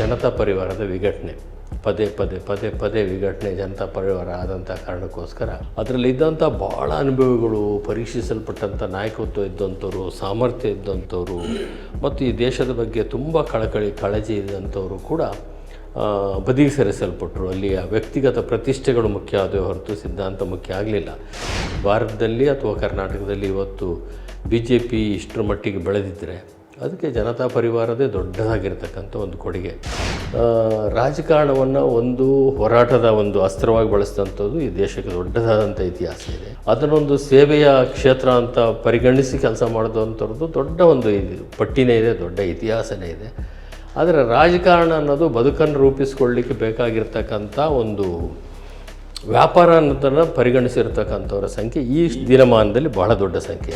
ಜನತಾ ಪರಿವಾರದ ವಿಘಟನೆ ಪದೇ ಪದೇ ಪದೇ ಪದೇ ವಿಘಟನೆ ಜನತಾ ಪರಿವಾರ ಆದಂಥ ಕಾರಣಕ್ಕೋಸ್ಕರ ಅದರಲ್ಲಿ ಇದ್ದಂಥ ಭಾಳ ಅನುಭವಿಗಳು, ಪರೀಕ್ಷಿಸಲ್ಪಟ್ಟಂಥ ನಾಯಕತ್ವ ಇದ್ದಂಥವ್ರು, ಸಾಮರ್ಥ್ಯ ಇದ್ದಂಥವ್ರು ಮತ್ತು ಈ ದೇಶದ ಬಗ್ಗೆ ತುಂಬ ಕಾಳಜಿ ಇದ್ದಂಥವರು ಕೂಡ ಬದಿಗೆ ಸರಿಸಲ್ಪಟ್ಟರು. ಅಲ್ಲಿಯ ವ್ಯಕ್ತಿಗತ ಪ್ರತಿಷ್ಠೆಗಳು ಮುಖ್ಯ ಆದವು ಹೊರತು ಸಿದ್ಧಾಂತ ಮುಖ್ಯ ಆಗಲಿಲ್ಲ. ಭಾರತದಲ್ಲಿ ಅಥವಾ ಕರ್ನಾಟಕದಲ್ಲಿ ಇವತ್ತು BJP ಇಷ್ಟರ ಮಟ್ಟಿಗೆ ಬೆಳೆದಿದ್ದರೆ ಅದಕ್ಕೆ ಜನತಾ ಪರಿವಾರದೇ ದೊಡ್ಡದಾಗಿರ್ತಕ್ಕಂಥ ಒಂದು ಕೊಡುಗೆ. ರಾಜಕಾರಣವನ್ನು ಒಂದು ಹೋರಾಟದ ಒಂದು ಅಸ್ತ್ರವಾಗಿ ಬಳಸಿದಂಥದ್ದು ಈ ದೇಶಕ್ಕೆ ದೊಡ್ಡದಾದಂಥ ಇತಿಹಾಸ ಇದೆ. ಅದನ್ನೊಂದು ಸೇವೆಯ ಕ್ಷೇತ್ರ ಅಂತ ಪರಿಗಣಿಸಿ ಕೆಲಸ ಮಾಡಿದಂಥವ್ರದ್ದು ದೊಡ್ಡ ಒಂದು ಪಟ್ಟಿನೇ ಇದೆ, ದೊಡ್ಡ ಇತಿಹಾಸನೇ ಇದೆ. ಆದರೆ ರಾಜಕಾರಣ ಅನ್ನೋದು ಬದುಕನ್ನು ರೂಪಿಸ್ಕೊಳ್ಳಿಕ್ಕೆ ಬೇಕಾಗಿರ್ತಕ್ಕಂಥ ಒಂದು ವ್ಯಾಪಾರ ಅನ್ನೋದನ್ನು ಪರಿಗಣಿಸಿರ್ತಕ್ಕಂಥವ್ರ ಸಂಖ್ಯೆ ಈ ದಿನಮಾನದಲ್ಲಿ ಬಹಳ ದೊಡ್ಡ ಸಂಖ್ಯೆ.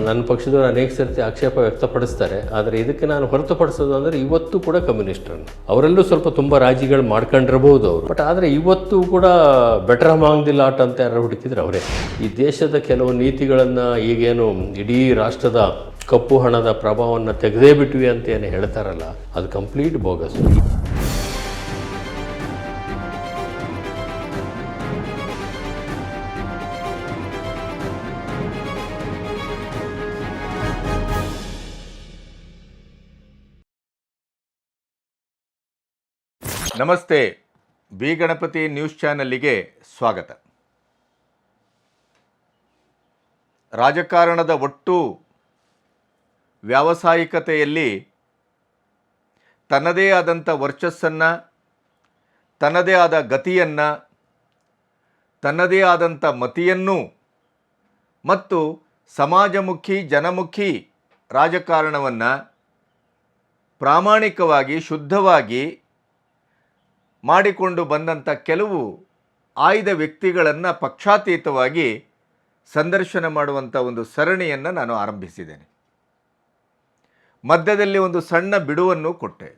ನನ್ನ ಪಕ್ಷದವರು ಅನೇಕ ಸರ್ತಿ ಆಕ್ಷೇಪ ವ್ಯಕ್ತಪಡಿಸ್ತಾರೆ. ಆದರೆ ಇದಕ್ಕೆ ನಾನು ಹೊರತುಪಡಿಸೋದು ಅಂದರೆ ಇವತ್ತು ಕೂಡ ಕಮ್ಯುನಿಸ್ಟರನ್ನು ಅವರಲ್ಲೂ ಸ್ವಲ್ಪ ತುಂಬ ರಾಜಿಗಳು ಮಾಡ್ಕೊಂಡಿರ್ಬೋದು ಅವರು. ಬಟ್ ಆದರೆ ಇವತ್ತು ಕೂಡ ಬೆಟರ್ ಅಮಾಂಗ್ ದಿ ಲಾಟ್ ಅಂತ ಯಾರು ಹುಡುಕಿದ್ರೆ ಅವರೇ. ಈ ದೇಶದ ಕೆಲವು ನೀತಿಗಳನ್ನು ಈಗೇನು ಇಡೀ ರಾಷ್ಟ್ರದ ಕಪ್ಪು ಹಣದ ಪ್ರಭಾವವನ್ನು ತೆಗೆದೇ ಬಿಟ್ವಿ ಅಂತ ಏನು ಹೇಳ್ತಾರಲ್ಲ, ಅದು ಕಂಪ್ಲೀಟ್ ಬೋಗಸ್. ನಮಸ್ತೆ, ಬಿ ಗಣಪತಿ ನ್ಯೂಸ್ ಚಾನಲ್ಲಿಗೆ ಸ್ವಾಗತ. ರಾಜಕಾರಣದ ಒಟ್ಟು ವ್ಯಾವಸಾಯಿಕತೆಯಲ್ಲಿ ತನ್ನದೇ ಆದಂಥ ವರ್ಚಸ್ಸನ್ನು, ತನ್ನದೇ ಆದ ಗತಿಯನ್ನು, ತನ್ನದೇ ಆದಂಥ ಮತಿಯನ್ನು ಮತ್ತು ಸಮಾಜಮುಖಿ ಜನಮುಖಿ ರಾಜಕಾರಣವನ್ನು ಪ್ರಾಮಾಣಿಕವಾಗಿ ಶುದ್ಧವಾಗಿ ಮಾಡಿಕೊಂಡು ಬಂದಂಥ ಕೆಲವು ಆಯ್ದ ವ್ಯಕ್ತಿಗಳನ್ನು ಪಕ್ಷಾತೀತವಾಗಿ ಸಂದರ್ಶನ ಮಾಡುವಂಥ ಒಂದು ಸರಣಿಯನ್ನು ನಾನು ಆರಂಭಿಸಿದ್ದೇನೆ. ಮಧ್ಯದಲ್ಲಿ ಒಂದು ಸಣ್ಣ ಬಿಡುವನ್ನು ಕೊಟ್ಟೆ.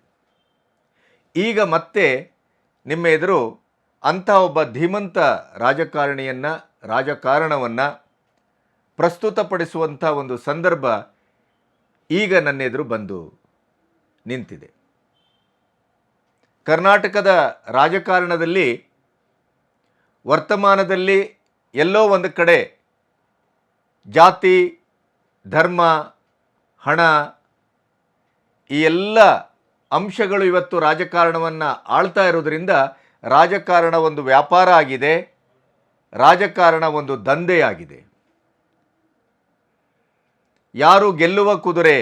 ಈಗ ಮತ್ತೆ ನಿಮ್ಮ ಎದುರು ಅಂಥ ಒಬ್ಬ ಧೀಮಂತ ರಾಜಕಾರಣವನ್ನು ಪ್ರಸ್ತುತಪಡಿಸುವಂಥ ಒಂದು ಸಂದರ್ಭ ಈಗ ನನ್ನ ಎದುರು ಬಂದು ನಿಂತಿದೆ. ಕರ್ನಾಟಕದ ರಾಜಕಾರಣದಲ್ಲಿ ವರ್ತಮಾನದಲ್ಲಿ ಎಲ್ಲೋ ಒಂದು ಕಡೆ ಜಾತಿ, ಧರ್ಮ, ಹಣ ಈ ಎಲ್ಲ ಅಂಶಗಳು ಇವತ್ತು ರಾಜಕಾರಣವನ್ನು ಆಳ್ತಾ ಇರೋದರಿಂದ ರಾಜಕಾರಣ ಒಂದು ವ್ಯಾಪಾರ ಆಗಿದೆ, ರಾಜಕಾರಣ ಒಂದು ದಂಧೆಯಾಗಿದೆ. ಯಾರು ಗೆಲ್ಲುವ ಕುದುರೆ,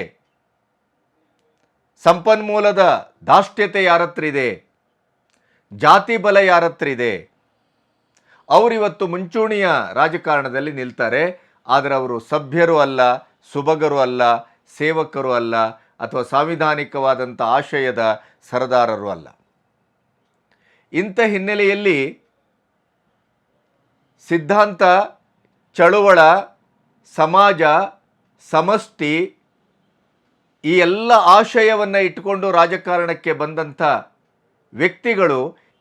ಸಂಪನ್ಮೂಲದ ದಾಷ್ಟ್ಯತೆ ಯಾರತ್ರ ಇದೆ, ಜಾತಿ ಬಲ ಯಾರತ್ರ ಇದೆ, ಅವರಿವತ್ತು ಮುಂಚೂಣಿಯ ರಾಜಕಾರಣದಲ್ಲಿ ನಿಲ್ತಾರೆ. ಆದರೆ ಅವರು ಸಭ್ಯರು ಅಲ್ಲ, ಸುಭಗರು ಅಲ್ಲ, ಸೇವಕರು ಅಲ್ಲ, ಅಥವಾ ಸಾಂವಿಧಾನಿಕವಾದಂಥ ಆಶಯದ ಸರದಾರರು ಅಲ್ಲ. ಇಂಥ ಹಿನ್ನೆಲೆಯಲ್ಲಿ ಸಿದ್ಧಾಂತ, ಚಳುವಳ, ಸಮಾಜ, ಸಮಷ್ಟಿ ಈ ಎಲ್ಲ ಆಶಯವನ್ನು ಇಟ್ಟುಕೊಂಡು ರಾಜಕಾರಣಕ್ಕೆ ಬಂದಂಥ ವ್ಯಕ್ತಿಗಳು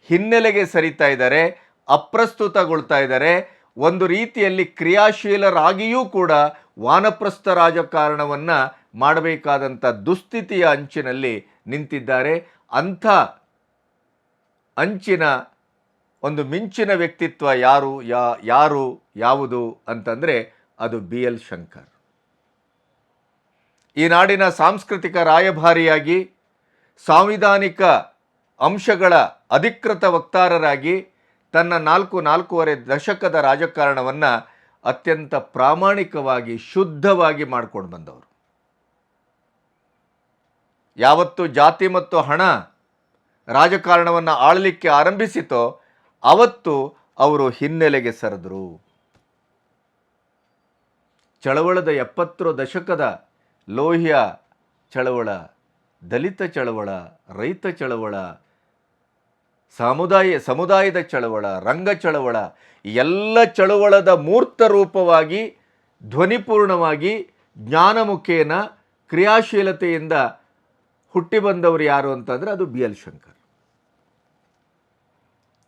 ಹಿನ್ನೆಲೆಗೆ ಸರಿತಾ ಇದ್ದಾರೆ, ಅಪ್ರಸ್ತುತಗೊಳ್ತಾ ಇದ್ದಾರೆ. ಒಂದು ರೀತಿಯಲ್ಲಿ ಕ್ರಿಯಾಶೀಲರಾಗಿಯೂ ಕೂಡ ವಾನಪ್ರಸ್ಥ ರಾಜಕಾರಣವನ್ನು ಮಾಡಬೇಕಾದಂಥ ದುಸ್ಥಿತಿಯ ಅಂಚಿನಲ್ಲಿ ನಿಂತಿದ್ದಾರೆ. ಅಂಥ ಅಂಚಿನ ಒಂದು ಮಿಂಚಿನ ವ್ಯಕ್ತಿತ್ವ ಯಾವುದು ಅಂತಂದರೆ ಅದು BL ಶಂಕರ್. ಈ ನಾಡಿನ ಸಾಂಸ್ಕೃತಿಕ ರಾಯಭಾರಿಯಾಗಿ, ಸಾಂವಿಧಾನಿಕ ಅಂಶಗಳ ಅಧಿಕೃತ ವಕ್ತಾರರಾಗಿ ತನ್ನ ನಾಲ್ಕೂವರೆ ದಶಕದ ರಾಜಕಾರಣವನ್ನು ಅತ್ಯಂತ ಪ್ರಾಮಾಣಿಕವಾಗಿ ಶುದ್ಧವಾಗಿ ಮಾಡ್ಕೊಂಡು ಬಂದವರು. ಯಾವತ್ತು ಜಾತಿ ಮತ್ತು ಹಣ ರಾಜಕಾರಣವನ್ನು ಆಳಲಿಕ್ಕೆ ಆರಂಭಿಸಿತೋ ಅವತ್ತು ಅವರು ಹಿನ್ನೆಲೆಗೆ ಸರಿದರು. ಚಳವಳದ 70 ದಶಕದ ಲೋಹ್ಯ ಚಳವಳ, ದಲಿತ ಚಳವಳ, ರೈತ ಚಳವಳ, ಸಮುದಾಯದ ಚಳವಳ, ರಂಗ ಚಳವಳ, ಎಲ್ಲ ಚಳವಳದ ಮೂರ್ತ ರೂಪವಾಗಿ ಧ್ವನಿಪೂರ್ಣವಾಗಿ ಜ್ಞಾನಮುಖೇನ ಕ್ರಿಯಾಶೀಲತೆಯಿಂದ ಹುಟ್ಟಿ ಬಂದವರು ಯಾರು ಅಂತಂದರೆ ಅದು BL ಶಂಕರ್.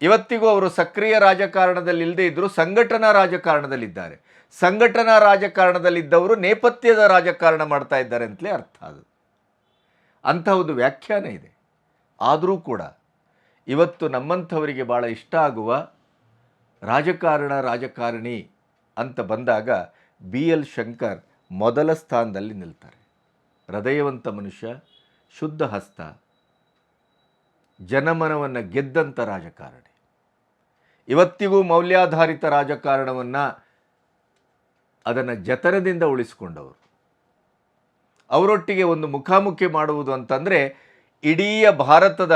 ಇವತ್ತಿಗೂ ಅವರು ಸಕ್ರಿಯ ರಾಜಕಾರಣದಲ್ಲಿ ಇಲ್ಲದೇ ಇದ್ದರೂ ಸಂಘಟನಾ ರಾಜಕಾರಣದಲ್ಲಿದ್ದಾರೆ. ಸಂಘಟನಾ ರಾಜಕಾರಣದಲ್ಲಿದ್ದವರು ನೇಪಥ್ಯದ ರಾಜಕಾರಣ ಮಾಡ್ತಾ ಇದ್ದಾರೆ ಅಂತಲೇ ಅರ್ಥ. ಅದು ಅಂಥ ಒಂದು ವ್ಯಾಖ್ಯಾನ ಇದೆ. ಆದರೂ ಕೂಡ ಇವತ್ತು ನಮ್ಮಂಥವರಿಗೆ ಭಾಳ ಇಷ್ಟ ಆಗುವ ರಾಜಕಾರಣಿ ಅಂತ ಬಂದಾಗ ಬಿ ಎಲ್ ಶಂಕರ್ ಮೊದಲ ಸ್ಥಾನದಲ್ಲಿ ನಿಲ್ತಾರೆ. ಹೃದಯವಂತ ಮನುಷ್ಯ, ಶುದ್ಧ ಹಸ್ತ, ಜನಮನವನ್ನು ಗೆದ್ದಂಥ ರಾಜಕಾರಣಿ. ಇವತ್ತಿಗೂ ಮೌಲ್ಯಾಧಾರಿತ ರಾಜಕಾರಣವನ್ನು ಅದನ್ನು ಜತನದಿಂದ ಉಳಿಸಿಕೊಂಡವರು. ಅವರೊಟ್ಟಿಗೆ ಒಂದು ಮುಖಾಮುಖಿ ಮಾಡುವುದು ಅಂತಂದರೆ ಇಡೀ ಭಾರತದ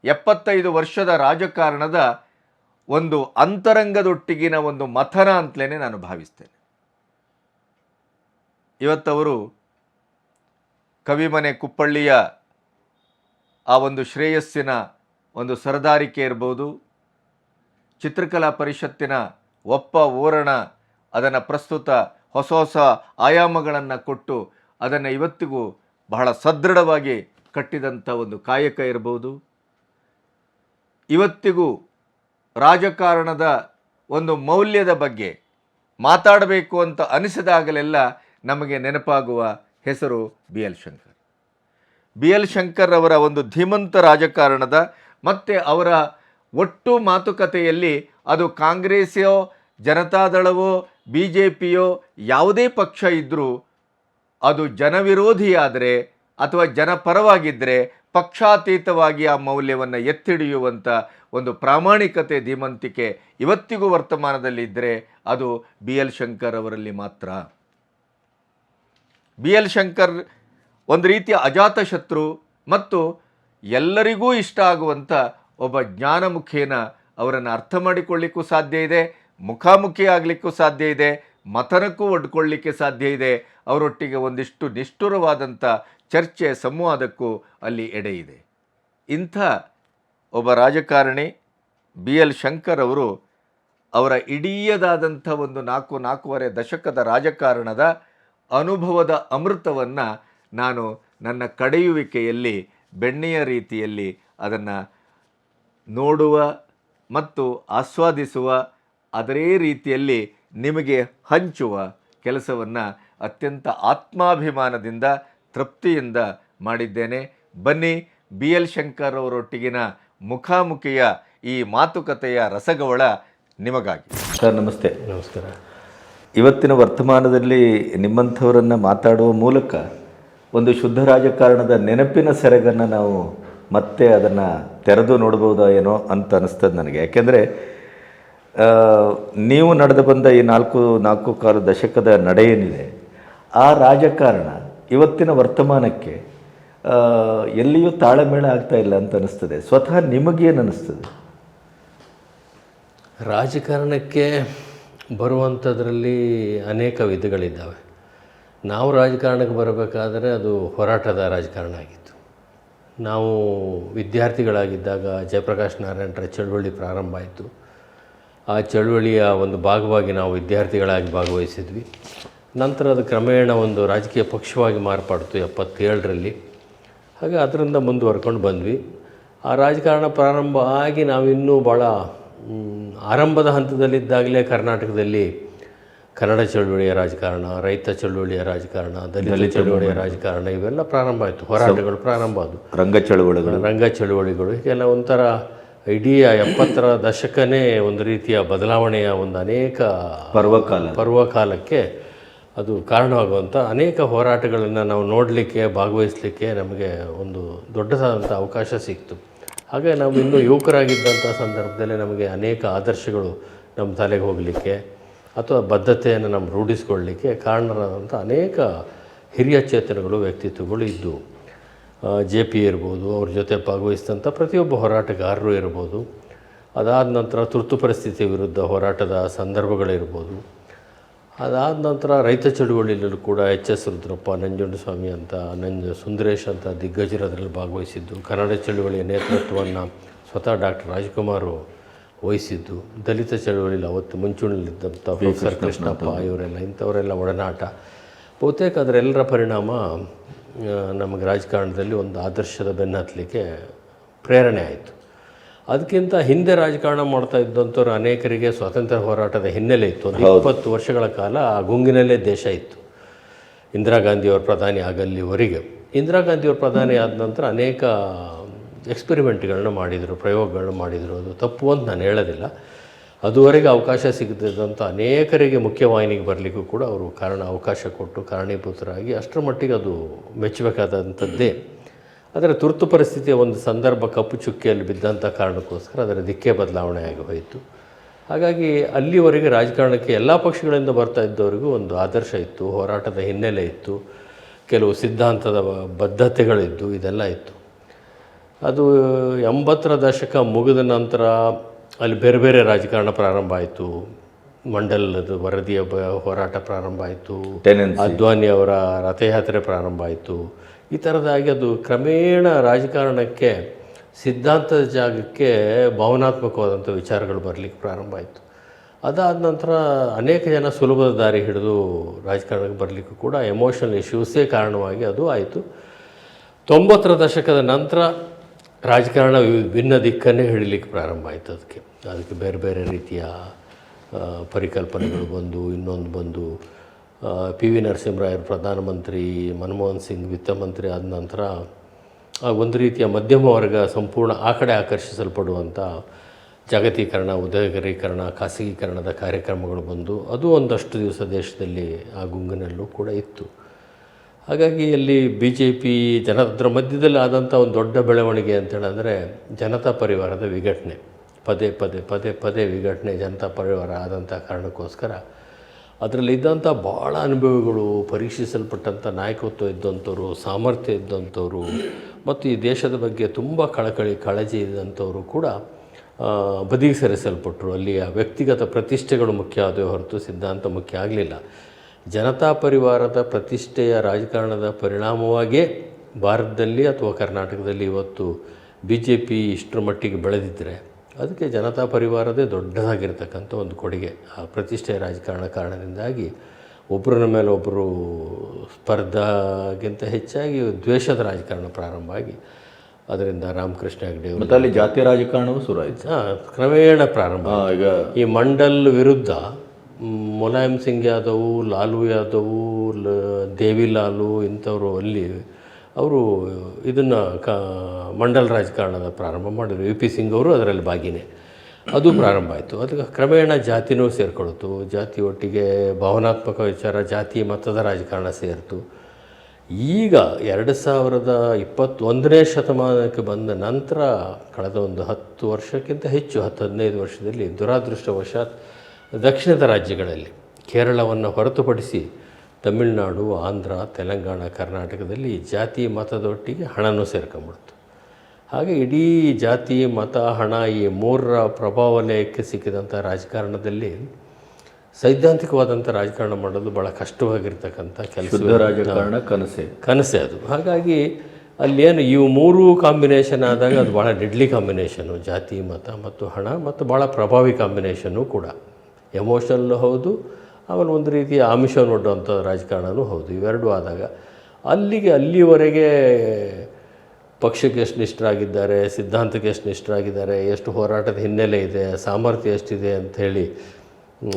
75 ವರ್ಷದ ರಾಜಕಾರಣದ ಒಂದು ಅಂತರಂಗದೊಟ್ಟಿಗಿನ ಒಂದು ಮಥನ ಅಂತಲೇ ನಾನು ಭಾವಿಸ್ತೇನೆ. ಇವತ್ತವರು ಕವಿಮನೆ ಕುಪ್ಪಳ್ಳಿಯ ಆ ಒಂದು ಶ್ರೇಯಸ್ಸಿನ ಒಂದು ಸರದಾರಿಕೆ ಇರ್ಬೋದು, ಚಿತ್ರಕಲಾ ಪರಿಷತ್ತಿನ ಒಪ್ಪ ಓರಣ ಅದನ್ನು ಪ್ರಸ್ತುತ ಹೊಸ ಹೊಸ ಆಯಾಮಗಳನ್ನು ಕೊಟ್ಟು ಅದನ್ನು ಇವತ್ತಿಗೂ ಬಹಳ ಸದೃಢವಾಗಿ ಕಟ್ಟಿದಂಥ ಒಂದು ಕಾಯಕ ಇರ್ಬೋದು. ಇವತ್ತಿಗೂ ರಾಜಕಾರಣದ ಒಂದು ಮೌಲ್ಯದ ಬಗ್ಗೆ ಮಾತಾಡಬೇಕು ಅಂತ ಅನಿಸಿದಾಗಲೆಲ್ಲ ನಮಗೆ ನೆನಪಾಗುವ ಹೆಸರು B L Shankar. B L Shankar ಅವರ ಒಂದು ಧೀಮಂತ ರಾಜಕಾರಣದ ಮತ್ತು ಅವರ ಒಟ್ಟು ಮಾತುಕತೆಯಲ್ಲಿ ಅದು ಕಾಂಗ್ರೆಸ್ಸೋ ಜನತಾದಳವೋ ಬಿ ಜೆ ಪಿಯೋ ಯಾವುದೇ ಪಕ್ಷ ಇದ್ದರೂ ಅದು ಜನವಿರೋಧಿಯಾದರೆ ಅಥವಾ ಜನಪರವಾಗಿದ್ದರೆ ಪಕ್ಷಾತೀತವಾಗಿ ಆ ಮೌಲ್ಯವನ್ನು ಎತ್ತಿಡಿಯುವಂಥ ಒಂದು ಪ್ರಾಮಾಣಿಕತೆ, ಧೀಮಂತಿಕೆ ಇವತ್ತಿಗೂ ವರ್ತಮಾನದಲ್ಲಿದ್ದರೆ ಅದು ಬಿ ಎಲ್ ಶಂಕರ್ ಅವರಲ್ಲಿ ಮಾತ್ರ. ಬಿ ಎಲ್ ಶಂಕರ್ ಒಂದು ರೀತಿಯ ಅಜಾತಶತ್ರು ಮತ್ತು ಎಲ್ಲರಿಗೂ ಇಷ್ಟ ಆಗುವಂಥ ಒಬ್ಬ ಜ್ಞಾನಮುಖೇನ ಅವರನ್ನು ಅರ್ಥ ಮಾಡಿಕೊಳ್ಳಿಕ್ಕೂ ಸಾಧ್ಯ ಇದೆ, ಮುಖಾಮುಖಿ ಆಗಲಿಕ್ಕೂ ಸಾಧ್ಯ ಇದೆ, ಮಥನಕ್ಕೂ ಒಡ್ಕೊಳ್ಳಿಕ್ಕೆ ಸಾಧ್ಯ ಇದೆ. ಅವರೊಟ್ಟಿಗೆ ಒಂದಿಷ್ಟು ನಿಷ್ಠುರವಾದಂಥ ಚರ್ಚೆ, ಸಂವಾದಕ್ಕೂ ಅಲ್ಲಿ ಎಡೆ ಇದೆ. ಇಂಥ ಒಬ್ಬ ರಾಜಕಾರಣಿ ಬಿ ಎಲ್ ಶಂಕರ್ ಅವರು ಅವರ ಇಡೀಯದಾದಂಥ ಒಂದು 4.5 ದಶಕದ ರಾಜಕಾರಣದ ಅನುಭವದ ಅಮೃತವನ್ನು ನಾನು ನನ್ನ ಕಡೆಯುವಿಕೆಯಲ್ಲಿ ಬೆಣ್ಣೆಯ ರೀತಿಯಲ್ಲಿ ಅದನ್ನು ನೋಡುವ ಮತ್ತು ಆಸ್ವಾದಿಸುವ, ಅದೇ ರೀತಿಯಲ್ಲಿ ನಿಮಗೆ ಹಂಚುವ ಕೆಲಸವನ್ನು ಅತ್ಯಂತ ಆತ್ಮಾಭಿಮಾನದಿಂದ, ತೃಪ್ತಿಯಿಂದ ಮಾಡಿದ್ದೇನೆ. ಬನ್ನಿ, ಬಿ ಎಲ್ ಶಂಕರ್ ಅವರೊಟ್ಟಿಗಿನ ಮುಖಾಮುಖಿಯ ಈ ಮಾತುಕತೆಯ ರಸಗವಳ ನಿಮಗಾಗಿ. ಸರ್ ನಮಸ್ತೆ. ನಮಸ್ಕಾರ. ಇವತ್ತಿನ ವರ್ತಮಾನದಲ್ಲಿ ನಿಮ್ಮಂಥವರನ್ನು ಮಾತಾಡುವ ಮೂಲಕ ಒಂದು ಶುದ್ಧ ರಾಜಕಾರಣದ ನೆನಪಿನ ಸೆರಗನ್ನು ನಾವು ಮತ್ತೆ ಅದನ್ನು ತೆರೆದು ನೋಡ್ಬೋದಾ ಏನೋ ಅಂತ ಅನಿಸ್ತದೆ ನನಗೆ. ಯಾಕೆಂದರೆ ನೀವು ನಡೆದು ಬಂದ ಈ 4.25 ದಶಕದ ನಡೆ ಏನಿದೆ, ಆ ರಾಜಕಾರಣ ಇವತ್ತಿನ ವರ್ತಮಾನಕ್ಕೆ ಎಲ್ಲಿಯೂ ತಾಳಮೇಳ ಆಗ್ತಾ ಇಲ್ಲ ಅಂತ ಅನಿಸ್ತದೆ. ಸ್ವತಃ ನಿಮಗೇನು ಅನ್ನಿಸ್ತದೆ? ರಾಜಕಾರಣಕ್ಕೆ ಬರುವಂಥದ್ರಲ್ಲಿ ಅನೇಕ ವಿಧಗಳಿದ್ದಾವೆ. ನಾವು ರಾಜಕಾರಣಕ್ಕೆ ಬರಬೇಕಾದರೆ ಅದು ಹೋರಾಟದ ರಾಜಕಾರಣ ಆಗಿತ್ತು. ನಾವು ವಿದ್ಯಾರ್ಥಿಗಳಾಗಿದ್ದಾಗ ಜಯಪ್ರಕಾಶ್ ನಾರಾಯಣರ ಚಳುವಳಿ ಪ್ರಾರಂಭ ಆಯಿತು. ಆ ಚಳುವಳಿಯ ಒಂದು ಭಾಗವಾಗಿ ನಾವು ವಿದ್ಯಾರ್ಥಿಗಳಾಗಿ ಭಾಗವಹಿಸಿದ್ವಿ. ನಂತರ ಅದು ಕ್ರಮೇಣ ಒಂದು ರಾಜಕೀಯ ಪಕ್ಷವಾಗಿ ಮಾರ್ಪಾಡ್ತು 77ರಲ್ಲಿ. ಹಾಗೆ ಅದರಿಂದ ಮುಂದುವರ್ಕೊಂಡು ಬಂದ್ವಿ. ಆ ರಾಜಕಾರಣ ಪ್ರಾರಂಭ ಆಗಿ ನಾವಿನ್ನೂ ಭಾಳ ಆರಂಭದ ಹಂತದಲ್ಲಿದ್ದಾಗಲೇ ಕರ್ನಾಟಕದಲ್ಲಿ ಕನ್ನಡ ಚಳುವಳಿಯ ರಾಜಕಾರಣ, ರೈತ ಚಳುವಳಿಯ ರಾಜಕಾರಣ, ದಲಿತ ಚಳುವಳಿಯ ರಾಜಕಾರಣ ಇವೆಲ್ಲ ಪ್ರಾರಂಭ ಆಯಿತು. ಹೋರಾಟಗಳು ಪ್ರಾರಂಭ ಆದವು. ರಂಗ ಚಳುವಳಿಗಳು ಹೀಗೆಲ್ಲ ಒಂಥರ ಇಡೀ 70ರ ದಶಕನೇ ಒಂದು ರೀತಿಯ ಬದಲಾವಣೆಯ ಒಂದು ಅನೇಕ ಪರ್ವಕಾಲಕ್ಕೆ ಅದು ಕಾರಣವಾಗುವಂಥ ಅನೇಕ ಹೋರಾಟಗಳನ್ನು ನಾವು ನೋಡಲಿಕ್ಕೆ, ಭಾಗವಹಿಸಲಿಕ್ಕೆ ನಮಗೆ ಒಂದು ದೊಡ್ಡದಾದಂಥ ಅವಕಾಶ ಸಿಕ್ತು. ಹಾಗೆ ನಾವು ಇನ್ನೂ ಯುವಕರಾಗಿದ್ದಂಥ ಸಂದರ್ಭದಲ್ಲಿ ನಮಗೆ ಅನೇಕ ಆದರ್ಶಗಳು ನಮ್ಮ ತಲೆಗೆ ಹೋಗಲಿಕ್ಕೆ ಅಥವಾ ಬದ್ಧತೆಯನ್ನು ನಮ್ಮ ರೂಢಿಸ್ಕೊಳ್ಳಲಿಕ್ಕೆ ಕಾರಣರಾದಂಥ ಅನೇಕ ಹಿರಿಯ ಚೇತನಗಳು, ವ್ಯಕ್ತಿತ್ವಗಳು ಇದ್ದವು. ಜೆ ಪಿ ಇರ್ಬೋದು, ಅವ್ರ ಜೊತೆ ಭಾಗವಹಿಸಿದಂಥ ಪ್ರತಿಯೊಬ್ಬ ಹೋರಾಟಗಾರರು ಇರ್ಬೋದು. ಅದಾದ ನಂತರ ತುರ್ತು ಪರಿಸ್ಥಿತಿ ವಿರುದ್ಧ ಹೋರಾಟದ ಸಂದರ್ಭಗಳಿರ್ಬೋದು. ಅದಾದ ನಂತರ ರೈತ ಚಳುವಳಿಯಲ್ಲೂ ಕೂಡ ಎಚ್ ಎಸ್ ರುದ್ರಪ್ಪ, ನಂಜುಂಡಸ್ವಾಮಿ ಅಂತ, ಸುಂದರೇಶ್ ಅಂತ ದಿಗ್ಗಜರು ಅದರಲ್ಲಿ ಭಾಗವಹಿಸಿದ್ದು. ಕನ್ನಡ ಚಳುವಳಿಯ ನೇತೃತ್ವವನ್ನು ಸ್ವತಃ ಡಾಕ್ಟರ್ ರಾಜ್ಕುಮಾರ್ ವಹಿಸಿದ್ದು. ದಲಿತ ಚಳುವಳಿಯಲ್ಲಿ ಅವತ್ತು ಮುಂಚೂಣಿಯಲ್ಲಿದ್ದಂಥ ಪ್ರೊಫೆಸರ್ ಕೃಷ್ಣಪ್ಪ ಇಂಥವರೆಲ್ಲ ಒಡನಾಟ. ಬಹುತೇಕ ಅದರೆಲ್ಲರ ಪರಿಣಾಮ ನಮಗೆ ರಾಜಕಾರಣದಲ್ಲಿ ಒಂದು ಆದರ್ಶದ ಬೆನ್ನು ಹತ್ತಲಿಕ್ಕೆ ಪ್ರೇರಣೆ ಆಯಿತು. ಅದಕ್ಕಿಂತ ಹಿಂದೆ ರಾಜಕಾರಣ ಮಾಡ್ತಾ ಇದ್ದಂಥವ್ರು ಅನೇಕರಿಗೆ ಸ್ವಾತಂತ್ರ್ಯ ಹೋರಾಟದ ಹಿನ್ನೆಲೆ ಇತ್ತು. ಒಂದು 20 ವರ್ಷಗಳ ಕಾಲ ಆ ಗುಂಗಿನಲ್ಲೇ ದೇಶ ಇತ್ತು. ಇಂದಿರಾ ಗಾಂಧಿಯವರು ಪ್ರಧಾನಿ ಆಗಲ್ಲಿವರೆಗೆ. ಇಂದಿರಾ ಗಾಂಧಿಯವರು ಪ್ರಧಾನಿ ಆದ ನಂತರ ಅನೇಕ ಎಕ್ಸ್ಪೆರಿಮೆಂಟ್ಗಳನ್ನ ಮಾಡಿದರು, ಪ್ರಯೋಗಗಳನ್ನ ಮಾಡಿದರು. ಅದು ತಪ್ಪು ಅಂತ ನಾನು ಹೇಳೋದಿಲ್ಲ. ಅದುವರೆಗೆ ಅವಕಾಶ ಸಿಗದಿದ್ದಂಥ ಅನೇಕರಿಗೆ ಮುಖ್ಯವಾಹಿನಿಗೆ ಬರಲಿಕ್ಕೂ ಕೂಡ ಅವರು ಅವಕಾಶ ಕೊಟ್ಟು ಕಾರಣೀಭೂತರಾಗಿ ಅಷ್ಟರ ಮಟ್ಟಿಗೆ ಅದು ಮೆಚ್ಚಬೇಕಾದಂಥದ್ದೇ. ಆದರೆ ತುರ್ತು ಪರಿಸ್ಥಿತಿಯ ಒಂದು ಸಂದರ್ಭ ಕಪ್ಪು ಚುಕ್ಕಿಯಲ್ಲಿ ಬಿದ್ದಂಥ ಕಾರಣಕ್ಕೋಸ್ಕರ ಅದರ ದಿಕ್ಕೇ ಬದಲಾವಣೆ ಆಗಿ ಹೋಯಿತು. ಹಾಗಾಗಿ ಅಲ್ಲಿವರೆಗೆ ರಾಜಕಾರಣಕ್ಕೆ ಎಲ್ಲ ಪಕ್ಷಗಳಿಂದ ಬರ್ತಾ ಇದ್ದವರಿಗೂ ಒಂದು ಆದರ್ಶ ಇತ್ತು, ಹೋರಾಟದ ಹಿನ್ನೆಲೆ ಇತ್ತು, ಕೆಲವು ಸಿದ್ಧಾಂತದ ಬದ್ಧತೆಗಳಿದ್ದು, ಇದೆಲ್ಲ ಇತ್ತು. ಅದು 80ರ ದಶಕ ಮುಗಿದ ನಂತರ ಅಲ್ಲಿ ಬೇರೆ ಬೇರೆ ರಾಜಕಾರಣ ಪ್ರಾರಂಭ ಆಯಿತು. ಮಂಡಲದ ವರದಿಯ ಹೋರಾಟ ಪ್ರಾರಂಭ ಆಯಿತು, ಅದ್ವಾನಿ ಅವರ ರಥಯಾತ್ರೆ ಪ್ರಾರಂಭ ಆಯಿತು. ಈ ಥರದಾಗಿ ಅದು ಕ್ರಮೇಣ ರಾಜಕಾರಣಕ್ಕೆ ಸಿದ್ಧಾಂತದ ಜಾಗಕ್ಕೆ ಭಾವನಾತ್ಮಕವಾದಂಥ ವಿಚಾರಗಳು ಬರಲಿಕ್ಕೆ ಪ್ರಾರಂಭ ಆಯಿತು. ಅದಾದ ನಂತರ ಅನೇಕ ಜನ ಸುಲಭದ ದಾರಿ ಹಿಡಿದು ರಾಜಕಾರಣಕ್ಕೆ ಬರಲಿಕ್ಕೂ ಕೂಡ ಎಮೋಷನಲ್ ಇಶ್ಯೂಸೇ ಕಾರಣವಾಗಿ ಅದು ಆಯಿತು. 90ರ ದಶಕದ ನಂತರ ರಾಜಕಾರಣ ಭಿನ್ನ ದಿಕ್ಕನ್ನೇ ಹಿಡಿಲಿಕ್ಕೆ ಪ್ರಾರಂಭ ಆಯಿತು. ಅದಕ್ಕೆ ಬೇರೆ ಬೇರೆ ರೀತಿಯ ಪರಿಕಲ್ಪನೆಗಳು ಬಂದು, ಇನ್ನೊಂದು ಬಂದು ಪಿ ವಿ ನರಸಿಂಹರಾಯರು ಪ್ರಧಾನಮಂತ್ರಿ, ಮನಮೋಹನ್ ಸಿಂಗ್ ವಿತ್ತ ಮಂತ್ರಿ ಆದ ನಂತರ ಒಂದು ರೀತಿಯ ಮಧ್ಯಮ ವರ್ಗ ಸಂಪೂರ್ಣ ಆ ಕಡೆ ಆಕರ್ಷಿಸಲ್ಪಡುವಂಥ ಜಾಗತೀಕರಣ, ಉದ್ಯೋಗೀಕರಣ, ಖಾಸಗೀಕರಣದ ಕಾರ್ಯಕ್ರಮಗಳು ಬಂದು ಅದು ಒಂದಷ್ಟು ದಿವಸ ದೇಶದಲ್ಲಿ ಆ ಗುಂಗಿನಲ್ಲೂ ಕೂಡ ಇತ್ತು. ಹಾಗಾಗಿ ಅಲ್ಲಿ BJP ಅದರ ಮಧ್ಯದಲ್ಲಿ ಆದಂಥ ಒಂದು ದೊಡ್ಡ ಬೆಳವಣಿಗೆ ಅಂತೇಳಿದ್ರೆ ಜನತಾ ಪರಿವಾರದ ವಿಘಟನೆ, ಪದೇ ಪದೇ ಪದೇ ಪದೇ ವಿಘಟನೆ ಜನತಾ ಪರಿವಾರ ಆದಂಥ ಕಾರಣಕ್ಕೋಸ್ಕರ ಅದರಲ್ಲಿದ್ದಂಥ ಭಾಳ ಅನುಭವಿಗಳು, ಪರೀಕ್ಷಿಸಲ್ಪಟ್ಟಂಥ ನಾಯಕತ್ವ ಇದ್ದಂಥವ್ರು, ಸಾಮರ್ಥ್ಯ ಇದ್ದಂಥವ್ರು ಮತ್ತು ಈ ದೇಶದ ಬಗ್ಗೆ ತುಂಬ ಕಾಳಜಿ ಇದ್ದಂಥವರು ಕೂಡ ಬದಿಗೆ ಸರಿಸಲ್ಪಟ್ಟರು. ಅಲ್ಲಿಯ ವ್ಯಕ್ತಿಗತ ಪ್ರತಿಷ್ಠೆಗಳು ಮುಖ್ಯ ಆದವು ಹೊರತು ಸಿದ್ಧಾಂತ ಮುಖ್ಯ ಆಗಲಿಲ್ಲ. ಜನತಾ ಪರಿವಾರದ ಪ್ರತಿಷ್ಠೆಯ ರಾಜಕಾರಣದ ಪರಿಣಾಮವಾಗಿಯೇ ಭಾರತದಲ್ಲಿ ಅಥವಾ ಕರ್ನಾಟಕದಲ್ಲಿ ಇವತ್ತು BJP ಇಷ್ಟರ ಮಟ್ಟಿಗೆ ಬೆಳೆದಿದ್ದರೆ ಅದಕ್ಕೆ ಜನತಾ ಪರಿವಾರದೇ ದೊಡ್ಡದಾಗಿರ್ತಕ್ಕಂಥ ಒಂದು ಕೊಡುಗೆ. ಆ ಪ್ರತಿಷ್ಠೆಯ ರಾಜಕಾರಣ ಕಾರಣದಿಂದಾಗಿ ಒಬ್ಬರ ಮೇಲೆ ಒಬ್ಬರು ಸ್ಪರ್ಧಾಗಿಂತ ಹೆಚ್ಚಾಗಿ ದ್ವೇಷದ ರಾಜಕಾರಣ ಪ್ರಾರಂಭ ಆಗಿ ಅದರಿಂದ ರಾಮಕೃಷ್ಣ ಹೆಗಡೆ ಮತ್ತು ಅಲ್ಲಿ ಜಾತಿ ರಾಜಕಾರಣವೂ ಶುರುವಾಯಿತು. ಕ್ರಮೇಣ ಪ್ರಾರಂಭ. ಈಗ ಈ ಮಂಡಲ್ ವಿರುದ್ಧ ಮುಲಾಯಂ ಸಿಂಗ್ ಯಾದವ್, ಲಾಲು ಯಾದವ್, ದೇವಿಲಾಲು ಇಂಥವರು ಅಲ್ಲಿ ಅವರು ಇದನ್ನು ಮಂಡಲ್ ರಾಜಕಾರಣದ ಪ್ರಾರಂಭ ಮಾಡಿದರು. VP ಸಿಂಗ್ ಅವರು ಅದರಲ್ಲಿ ಭಾಗಿನೇ. ಅದು ಪ್ರಾರಂಭ ಆಯಿತು. ಅದಕ್ಕೆ ಕ್ರಮೇಣ ಜಾತಿನೂ ಸೇರ್ಕೊಳ್ತು. ಜಾತಿ ಒಟ್ಟಿಗೆ ಭಾವನಾತ್ಮಕ ವಿಚಾರ, ಜಾತಿ ಮತದ ರಾಜಕಾರಣ ಸೇರಿತು. ಈಗ 2021ನೇ ಶತಮಾನಕ್ಕೆ ಬಂದ ನಂತರ ಕಳೆದ ಒಂದು 10 ವರ್ಷಕ್ಕಿಂತ ಹೆಚ್ಚು 10-15 ವರ್ಷದಲ್ಲಿ ದುರಾದೃಷ್ಟವಶಾತ್ ದಕ್ಷಿಣದ ರಾಜ್ಯಗಳಲ್ಲಿ ಕೇರಳವನ್ನು ಹೊರತುಪಡಿಸಿ ತಮಿಳುನಾಡು, ಆಂಧ್ರ, ತೆಲಂಗಾಣ, ಕರ್ನಾಟಕದಲ್ಲಿ ಜಾತಿ ಮತದೊಟ್ಟಿಗೆ ಹಣನೂ ಸೇರ್ಕೊಂಡ್ಬಿಡ್ತು. ಹಾಗೆ ಇಡೀ ಜಾತಿ ಮತ ಹಣ ಈ ಮೂರರ ಪ್ರಭಾವಲಯಕ್ಕೆ ಸಿಕ್ಕಿದಂಥ ರಾಜಕಾರಣದಲ್ಲಿ ಸೈದ್ಧಾಂತಿಕವಾದಂಥ ರಾಜಕಾರಣ ಮಾಡೋದು ಭಾಳ ಕಷ್ಟವಾಗಿರ್ತಕ್ಕಂಥ ಕೆಲಸ. ರಾಜಕಾರಣ ಕನಸೆ ಅದು. ಹಾಗಾಗಿ ಅಲ್ಲೇನು ಇವು ಮೂರು ಕಾಂಬಿನೇಷನ್ ಆದಾಗ ಅದು ಭಾಳ ಡೆಡ್ಲಿ ಕಾಂಬಿನೇಷನು, ಜಾತಿ ಮತ ಮತ್ತು ಹಣ, ಮತ್ತು ಭಾಳ ಪ್ರಭಾವಿ ಕಾಂಬಿನೇಷನ್ನು ಕೂಡ. ಎಮೋಷನಲ್ಲು ಹೌದು, ಆಮೇಲೆ ಒಂದು ರೀತಿಯ ಆಮಿಷ ನೋಡುವಂಥ ರಾಜಕಾರಣವೂ ಹೌದು. ಇವೆರಡೂ ಆದಾಗ ಅಲ್ಲಿವರೆಗೆ ಪಕ್ಷಕ್ಕೆ ಎಷ್ಟು ನಿಷ್ಠರಾಗಿದ್ದಾರೆ, ಸಿದ್ಧಾಂತಕ್ಕೆ ಎಷ್ಟು ನಿಷ್ಠರಾಗಿದ್ದಾರೆ, ಎಷ್ಟು ಹೋರಾಟದ ಹಿನ್ನೆಲೆ ಇದೆ, ಸಾಮರ್ಥ್ಯ ಎಷ್ಟಿದೆ ಅಂಥೇಳಿ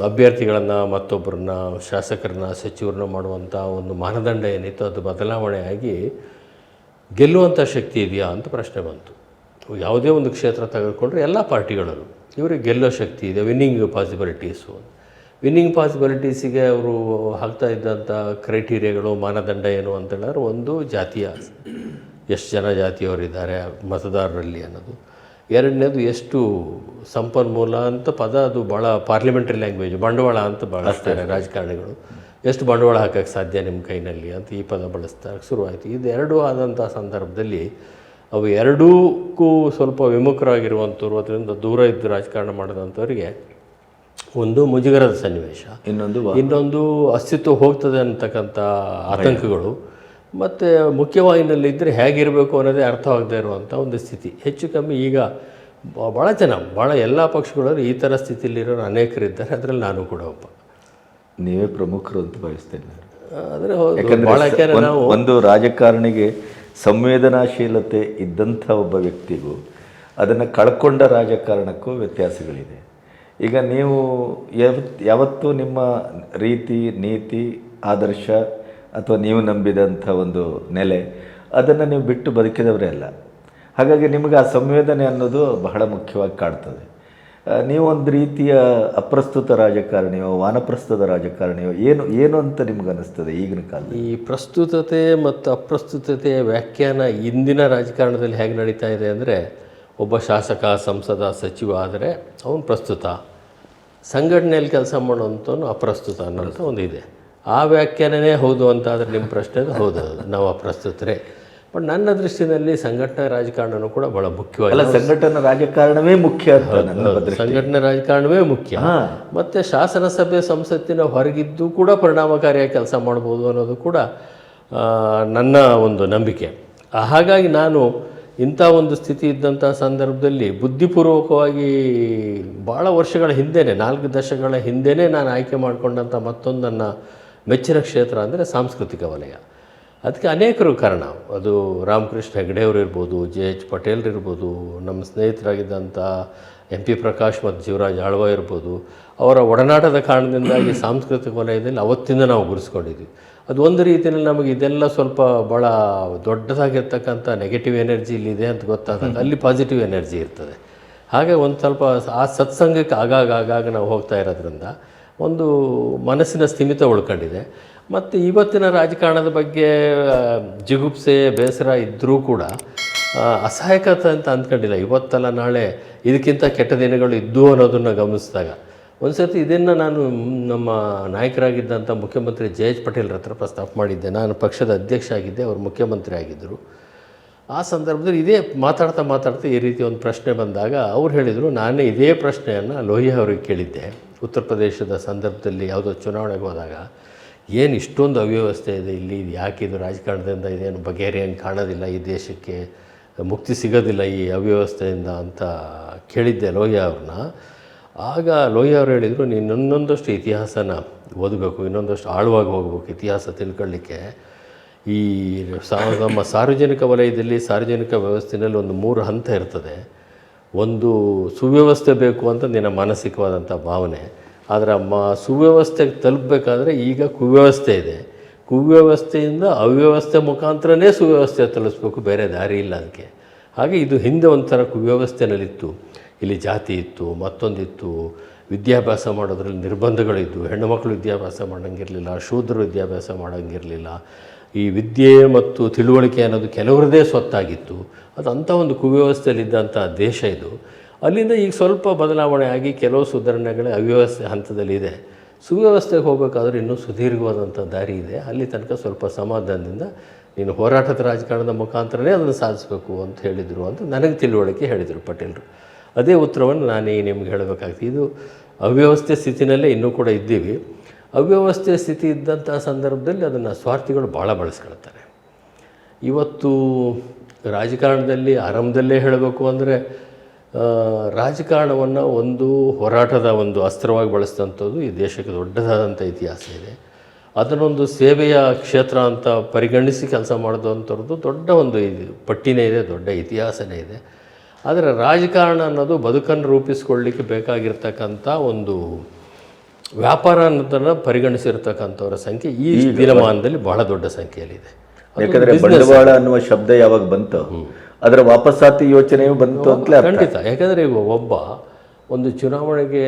ಅಭ್ಯರ್ಥಿಗಳನ್ನು, ಮತ್ತೊಬ್ಬರನ್ನ, ಶಾಸಕರನ್ನ, ಸಚಿವರನ್ನ ಮಾಡುವಂಥ ಒಂದು ಮಾನದಂಡ ಏನಿತ್ತು ಅದು ಬದಲಾವಣೆ ಆಗಿ ಗೆಲ್ಲುವಂಥ ಶಕ್ತಿ ಇದೆಯಾ ಅಂತ ಪ್ರಶ್ನೆ ಬಂತು. ಯಾವುದೇ ಒಂದು ಕ್ಷೇತ್ರ ತೆಗೆದುಕೊಂಡ್ರೆ ಎಲ್ಲ ಪಾರ್ಟಿಗಳಲ್ಲೂ ಇವರಿಗೆ ಗೆಲ್ಲೋ ಶಕ್ತಿ ಇದೆ, ವಿನ್ನಿಂಗ್ ಪಾಸಿಬಿಲಿಟೀಸಿಗೆ ಅವರು ಹಾಕ್ತಾ ಇದ್ದಂಥ ಕ್ರೈಟೀರಿಯಾಗಳು, ಮಾನದಂಡ ಏನು ಅಂತ ಹೇಳಿದ್ರೆ, ಒಂದು ಜಾತಿಯ ಎಷ್ಟು ಜನ ಜಾತಿಯವರಿದ್ದಾರೆ ಮತದಾರರಲ್ಲಿ ಅನ್ನೋದು, ಎರಡನೇದು ಎಷ್ಟು ಸಂಪನ್ಮೂಲ ಅಂತ ಪದ, ಅದು ಭಾಳ ಪಾರ್ಲಿಮೆಂಟ್ರಿ ಲ್ಯಾಂಗ್ವೇಜ್, ಬಂಡವಾಳ ಅಂತ ಬಳಸ್ತಾರೆ ರಾಜಕಾರಣಿಗಳು. ಎಷ್ಟು ಬಂಡವಾಳ ಹಾಕೋಕ್ಕೆ ಸಾಧ್ಯ ನಿಮ್ಮ ಕೈನಲ್ಲಿ ಅಂತ ಈ ಪದ ಬಳಸ್ತಾ ಶುರುವಾಯಿತು. ಇದು ಎರಡೂ ಆದಂಥ ಸಂದರ್ಭದಲ್ಲಿ ಅವು ಎರಡಕ್ಕೂ ಸ್ವಲ್ಪ ವಿಮುಖರಾಗಿರುವಂಥವ್ರು, ಅದರಿಂದ ದೂರ ಇದ್ದು ರಾಜಕಾರಣ ಮಾಡಿದಂಥವ್ರಿಗೆ ಒಂದು ಮುಜುಗರದ ಸನ್ನಿವೇಶ, ಇನ್ನೊಂದು ಅಸ್ತಿತ್ವ ಹೋಗ್ತದೆ ಅಂತಕ್ಕಂಥ ಆತಂಕಗಳು, ಮತ್ತು ಮುಖ್ಯವಾಹಿನಿಯಲ್ಲಿದ್ದರೆ ಹೇಗಿರಬೇಕು ಅನ್ನೋದೇ ಅರ್ಥವಾಗದೇ ಇರುವಂಥ ಒಂದು ಸ್ಥಿತಿ. ಹೆಚ್ಚು ಕಮ್ಮಿ ಈಗ ಭಾಳ ಎಲ್ಲ ಪಕ್ಷಗಳಲ್ಲೂ ಈ ಥರ ಸ್ಥಿತಿಯಲ್ಲಿರೋರು ಅನೇಕರಿದ್ದಾರೆ. ಅದರಲ್ಲಿ ನಾನು ಕೂಡ ಒಬ್ಬ. ನೀವೇ ಪ್ರಮುಖರು ಅಂತ ಭಾವಿಸ್ತೇನೆ. ಆದರೆ ಒಂದು ರಾಜಕಾರಣಿಗೆ ಸಂವೇದನಾಶೀಲತೆ ಇದ್ದಂಥ ಒಬ್ಬ ವ್ಯಕ್ತಿಗೂ ಅದನ್ನು ಕಳ್ಕೊಂಡ ರಾಜಕಾರಣಕ್ಕೂ ವ್ಯತ್ಯಾಸಗಳಿದೆ. ಈಗ ನೀವು ಯಾವತ್ತೂ ನಿಮ್ಮ ರೀತಿ, ನೀತಿ, ಆದರ್ಶ ಅಥವಾ ನೀವು ನಂಬಿದಂಥ ಒಂದು ನೆಲೆ ಅದನ್ನು ನೀವು ಬಿಟ್ಟು ಬದುಕಿದವರೇ ಅಲ್ಲ. ಹಾಗಾಗಿ ನಿಮಗೆ ಆ ಸಂವೇದನೆ ಅನ್ನೋದು ಬಹಳ ಮುಖ್ಯವಾಗಿ ಕಾಡ್ತದೆ. ನೀವೊಂದು ರೀತಿಯ ಅಪ್ರಸ್ತುತ ರಾಜಕಾರಣಿಯೋ ವಾನಪ್ರಸ್ಥದ ರಾಜಕಾರಣಿಯೋ ಏನು ಅಂತ ನಿಮ್ಗೆ ಅನ್ನಿಸ್ತದೆ ಈಗಿನ ಕಾಲದಲ್ಲಿ? ಈ ಪ್ರಸ್ತುತತೆ ಮತ್ತು ಅಪ್ರಸ್ತುತತೆಯ ವ್ಯಾಖ್ಯಾನ ಇಂದಿನ ರಾಜಕಾರಣದಲ್ಲಿ ಹೇಗೆ ನಡೀತಾ ಇದೆ ಅಂದರೆ, ಒಬ್ಬ ಶಾಸಕ, ಸಂಸದ, ಸಚಿವ ಆದರೆ ಅವನು ಪ್ರಸ್ತುತ, ಸಂಘಟನೆಯಲ್ಲಿ ಕೆಲಸ ಮಾಡೋವಂಥವನು ಅಪ್ರಸ್ತುತ ಅನ್ನೋಂಥ ಒಂದು ಇದೆ. ಆ ವ್ಯಾಖ್ಯಾನನೇ ಹೌದು ಅಂತ ಆದರೆ ನಿಮ್ಮ ಪ್ರಶ್ನೆ ಹೌದು, ನಾವು ಅಪ್ರಸ್ತುತರೇ. ಬಟ್ ನನ್ನ ದೃಷ್ಟಿನಲ್ಲಿ ಸಂಘಟನಾ ರಾಜಕಾರಣನೂ ಕೂಡ ಭಾಳ ಮುಖ್ಯವಾಗಿ, ಸಂಘಟನಾ ರಾಜಕಾರಣವೇ ಮುಖ್ಯ ಅಂತ ಸಂಘಟನಾ ರಾಜಕಾರಣವೇ ಮುಖ್ಯ. ಮತ್ತು ಶಾಸನ ಸಭೆ ಸಂಸತ್ತಿನ ಹೊರಗಿದ್ದು ಕೂಡ ಪರಿಣಾಮಕಾರಿಯಾಗಿ ಕೆಲಸ ಮಾಡ್ಬೋದು ಅನ್ನೋದು ಕೂಡ ನನ್ನ ಒಂದು ನಂಬಿಕೆ. ಹಾಗಾಗಿ ನಾನು ಇಂಥ ಒಂದು ಸ್ಥಿತಿ ಇದ್ದಂಥ ಸಂದರ್ಭದಲ್ಲಿ ಬುದ್ಧಿಪೂರ್ವಕವಾಗಿ ಭಾಳ ವರ್ಷಗಳ ಹಿಂದೆಯೇ, 4 ದಶಕಗಳ ಹಿಂದೆಯೇ ನಾನು ಆಯ್ಕೆ ಮಾಡಿಕೊಂಡಂಥ ಮತ್ತೊಂದು ನನ್ನ ಮೆಚ್ಚಿನ ಕ್ಷೇತ್ರ ಅಂದರೆ ಸಾಂಸ್ಕೃತಿಕ ವಲಯ. ಅದಕ್ಕೆ ಅನೇಕರು ಕಾರಣ. ಅದು ರಾಮಕೃಷ್ಣ ಹೆಗಡೆಯವರು ಇರ್ಬೋದು, JH ಪಟೇಲ್ ಇರ್ಬೋದು, ನಮ್ಮ ಸ್ನೇಹಿತರಾಗಿದ್ದಂಥ MP ಪ್ರಕಾಶ್ ಮತ್ತು ಜೀವರಾಜ್ ಆಳ್ವ ಇರ್ಬೋದು. ಅವರ ಒಡನಾಟದ ಕಾರಣದಿಂದಾಗಿ ಸಾಂಸ್ಕೃತಿಕ ವಲಯದಲ್ಲಿ ಅವತ್ತಿಂದ ನಾವು ಗುರುಸ್ಕೊಂಡಿದ್ವಿ. ಅದು ಒಂದು ರೀತಿಯಲ್ಲಿ ನಮಗೆ ಇದೆಲ್ಲ ಸ್ವಲ್ಪ ಭಾಳ ದೊಡ್ಡದಾಗಿರ್ತಕ್ಕಂಥ ನೆಗೆಟಿವ್ ಎನರ್ಜಿ ಇಲ್ಲಿದೆ ಅಂತ ಗೊತ್ತಾದಾಗ ಅಲ್ಲಿ ಪಾಸಿಟಿವ್ ಎನರ್ಜಿ ಇರ್ತದೆ. ಹಾಗೆ ಒಂದು ಸ್ವಲ್ಪ ಆ ಸತ್ಸಂಗಕ್ಕೆ ಆಗಾಗ ನಾವು ಹೋಗ್ತಾ ಇರೋದ್ರಿಂದ ಒಂದು ಮನಸ್ಸಿನ ಸ್ಥಿಮಿತ ಉಳ್ಕೊಂಡಿದೆ. ಮತ್ತು ಇವತ್ತಿನ ರಾಜಕಾರಣದ ಬಗ್ಗೆ ಜಿಗುಪ್ಸೆ, ಬೇಸರ ಇದ್ದರೂ ಕೂಡ ಅಸಹಾಯಕತೆ ಅಂತ ಅಂದ್ಕೊಂಡಿಲ್ಲ. ಇವತ್ತಲ್ಲ ನಾಳೆ ಇದಕ್ಕಿಂತ ಕೆಟ್ಟ ದಿನಗಳು ಇದ್ದು ಅನ್ನೋದನ್ನು ಗಮನಿಸಿದಾಗ ಒಂದು ಸರ್ತಿ ಇದನ್ನು ನಾನು ನಮ್ಮ ನಾಯಕರಾಗಿದ್ದಂಥ ಮುಖ್ಯಮಂತ್ರಿ JH ಪಟೇಲ್ರ ಹತ್ರ ಪ್ರಸ್ತಾಪ ಮಾಡಿದ್ದೆ. ನಾನು ಪಕ್ಷದ ಅಧ್ಯಕ್ಷ ಆಗಿದ್ದೆ, ಅವರು ಮುಖ್ಯಮಂತ್ರಿ ಆಗಿದ್ದರು. ಆ ಸಂದರ್ಭದಲ್ಲಿ ಇದೇ ಮಾತಾಡ್ತಾ ಈ ರೀತಿ ಒಂದು ಪ್ರಶ್ನೆ ಬಂದಾಗ ಅವ್ರು ಹೇಳಿದರು, ನಾನೇ ಇದೇ ಪ್ರಶ್ನೆಯನ್ನು ಲೋಹಿಯಾ ಅವರಿಗೆ ಕೇಳಿದ್ದೆ. ಉತ್ತರ ಪ್ರದೇಶದ ಸಂದರ್ಭದಲ್ಲಿ ಯಾವುದೋ ಚುನಾವಣೆಗೆ ಹೋದಾಗ, ಏನು ಇಷ್ಟೊಂದು ಅವ್ಯವಸ್ಥೆ ಇದೆ ಇಲ್ಲಿ, ಯಾಕೆ ಇದು ರಾಜಕಾರಣದಿಂದ ಇದೇನು ಬಗೆಹರಿಯಂಗೆ ಕಾಣೋದಿಲ್ಲ, ಈ ದೇಶಕ್ಕೆ ಮುಕ್ತಿ ಸಿಗೋದಿಲ್ಲ ಈ ಅವ್ಯವಸ್ಥೆಯಿಂದ ಅಂತ ಕೇಳಿದ್ದೆ ಲೋಹಿಯಾ ಅವ್ರನ್ನ. ಆಗ ಲೋಹಿಯಾ ಅವರು ಹೇಳಿದರು, ನೀನು ಇನ್ನೊಂದಷ್ಟು ಇತಿಹಾಸನ ಓದಬೇಕು, ಇನ್ನೊಂದಷ್ಟು ಆಳವಾಗಿ ಹೋಗ್ಬೇಕು ಇತಿಹಾಸ ತಿಳ್ಕೊಳ್ಳಿಕ್ಕೆ. ಈ ನಮ್ಮ ಸಾರ್ವಜನಿಕ ವಲಯದಲ್ಲಿ, ಸಾರ್ವಜನಿಕ ವ್ಯವಸ್ಥೆಯಲ್ಲಿ ಒಂದು 3 ಹಂತ ಇರ್ತದೆ. ಒಂದು ಸುವ್ಯವಸ್ಥೆ ಬೇಕು ಅಂತ ನಿನ್ನ ಮಾನಸಿಕವಾದಂಥ ಭಾವನೆ. ಆದರೆ ಸುವ್ಯವಸ್ಥೆಗೆ ತಲುಪಬೇಕಾದ್ರೆ ಈಗ ಕುವ್ಯವಸ್ಥೆ ಇದೆ. ಕುವ್ಯವಸ್ಥೆಯಿಂದ ಅವ್ಯವಸ್ಥೆ ಮುಖಾಂತರನೇ ಸುವ್ಯವಸ್ಥೆ ತಲುಪಿಸ್ಬೇಕು, ಬೇರೆ ದಾರಿ ಇಲ್ಲ ಅದಕ್ಕೆ. ಹಾಗೆ ಇದು ಹಿಂದೆ ಒಂಥರ ಕುವ್ಯವಸ್ಥೆನಲ್ಲಿತ್ತು. ಇಲ್ಲಿ ಜಾತಿ ಇತ್ತು, ಮತ್ತೊಂದಿತ್ತು, ವಿದ್ಯಾಭ್ಯಾಸ ಮಾಡೋದ್ರಲ್ಲಿ ನಿರ್ಬಂಧಗಳಿದ್ದು, ಹೆಣ್ಣು ಮಕ್ಕಳು ವಿದ್ಯಾಭ್ಯಾಸ ಮಾಡೋಂಗಿರಲಿಲ್ಲ, ಶೂದ್ರರು ವಿದ್ಯಾಭ್ಯಾಸ ಮಾಡೋಂಗಿರಲಿಲ್ಲ. ಈ ವಿದ್ಯೆ ಮತ್ತು ತಿಳುವಳಿಕೆ ಅನ್ನೋದು ಕೆಲವರದೇ ಸ್ವತ್ತಾಗಿತ್ತು. ಅದು ಅಂಥ ಒಂದು ಕುವ್ಯವಸ್ಥೆಯಲ್ಲಿದ್ದಂಥ ದೇಶ ಇದು. ಅಲ್ಲಿಂದ ಈಗ ಸ್ವಲ್ಪ ಬದಲಾವಣೆ ಆಗಿ ಕೆಲವು ಸುಧಾರಣೆಗಳೇ ಅವ್ಯವಸ್ಥೆ ಹಂತದಲ್ಲಿದೆ. ಸುವ್ಯವಸ್ಥೆಗೆ ಹೋಗಬೇಕಾದ್ರೆ ಇನ್ನೂ ಸುದೀರ್ಘವಾದಂಥ ದಾರಿ ಇದೆ. ಅಲ್ಲಿ ತನಕ ಸ್ವಲ್ಪ ಸಮಾಧಾನದಿಂದ ನೀನು ಹೋರಾಟದ ರಾಜಕಾರಣದ ಮುಖಾಂತರನೇ ಅದನ್ನು ಸಾಧಿಸಬೇಕು ಅಂತ ಹೇಳಿದರು ಅಂತ ನನಗೆ ತಿಳುವಳಿಕೆ ಹೇಳಿದರು ಪಟೇಲರು. ಅದೇ ಉತ್ತರವನ್ನು ನಾನೀಗ ನಿಮ್ಗೆ ಹೇಳಬೇಕಾಗ್ತದೆ. ಇದು ಅವ್ಯವಸ್ಥೆ ಸ್ಥಿತಿನಲ್ಲೇ ಇನ್ನೂ ಕೂಡ ಇದ್ದೀವಿ. ಅವ್ಯವಸ್ಥೆ ಸ್ಥಿತಿ ಇದ್ದಂಥ ಸಂದರ್ಭದಲ್ಲಿ ಅದನ್ನು ಸ್ವಾರ್ಥಿಗಳು ಭಾಳ ಬಳಸ್ಕೊಳ್ತಾರೆ. ಇವತ್ತು ರಾಜಕಾರಣದಲ್ಲಿ ಆರಂಭದಲ್ಲೇ ಹೇಳಬೇಕು ಅಂದರೆ, ರಾಜಕಾರಣವನ್ನು ಒಂದು ಹೋರಾಟದ ಒಂದು ಅಸ್ತ್ರವಾಗಿ ಬಳಸಿದಂಥದ್ದು ಈ ದೇಶಕ್ಕೆ ದೊಡ್ಡದಾದಂಥ ಇತಿಹಾಸ ಇದೆ. ಅದನ್ನೊಂದು ಸೇವೆಯ ಕ್ಷೇತ್ರ ಅಂತ ಪರಿಗಣಿಸಿ ಕೆಲಸ ಮಾಡಿದಂಥವ್ರದ್ದು ದೊಡ್ಡ ಒಂದು ಪಟ್ಟಿನೇ ಇದೆ, ದೊಡ್ಡ ಇತಿಹಾಸನೇ ಇದೆ. ಆದರೆ ರಾಜಕಾರಣ ಅನ್ನೋದು ಬದುಕನ್ನು ರೂಪಿಸ್ಕೊಳ್ಳಿಕ್ಕೆ ಬೇಕಾಗಿರ್ತಕ್ಕಂಥ ಒಂದು ವ್ಯಾಪಾರ ಅನ್ನೋದನ್ನು ಪರಿಗಣಿಸಿರ್ತಕ್ಕಂಥವ್ರ ಸಂಖ್ಯೆ ಈ ದಿನಮಾನದಲ್ಲಿ ಬಹಳ ದೊಡ್ಡ ಸಂಖ್ಯೆಯಲ್ಲಿದೆ. ಯಾಕಂದರೆ ಬಂಡವಾಳ ಅನ್ನುವ ಶಬ್ದ ಯಾವಾಗ ಬಂತು, ಅದರ ವಾಪಸ್ಸಾತಿ ಯೋಚನೆಯೂ ಬಂತು ಅಂತಲೇ ಖಂಡಿತ. ಯಾಕಂದರೆ ಈಗ ಒಂದು ಚುನಾವಣೆಗೆ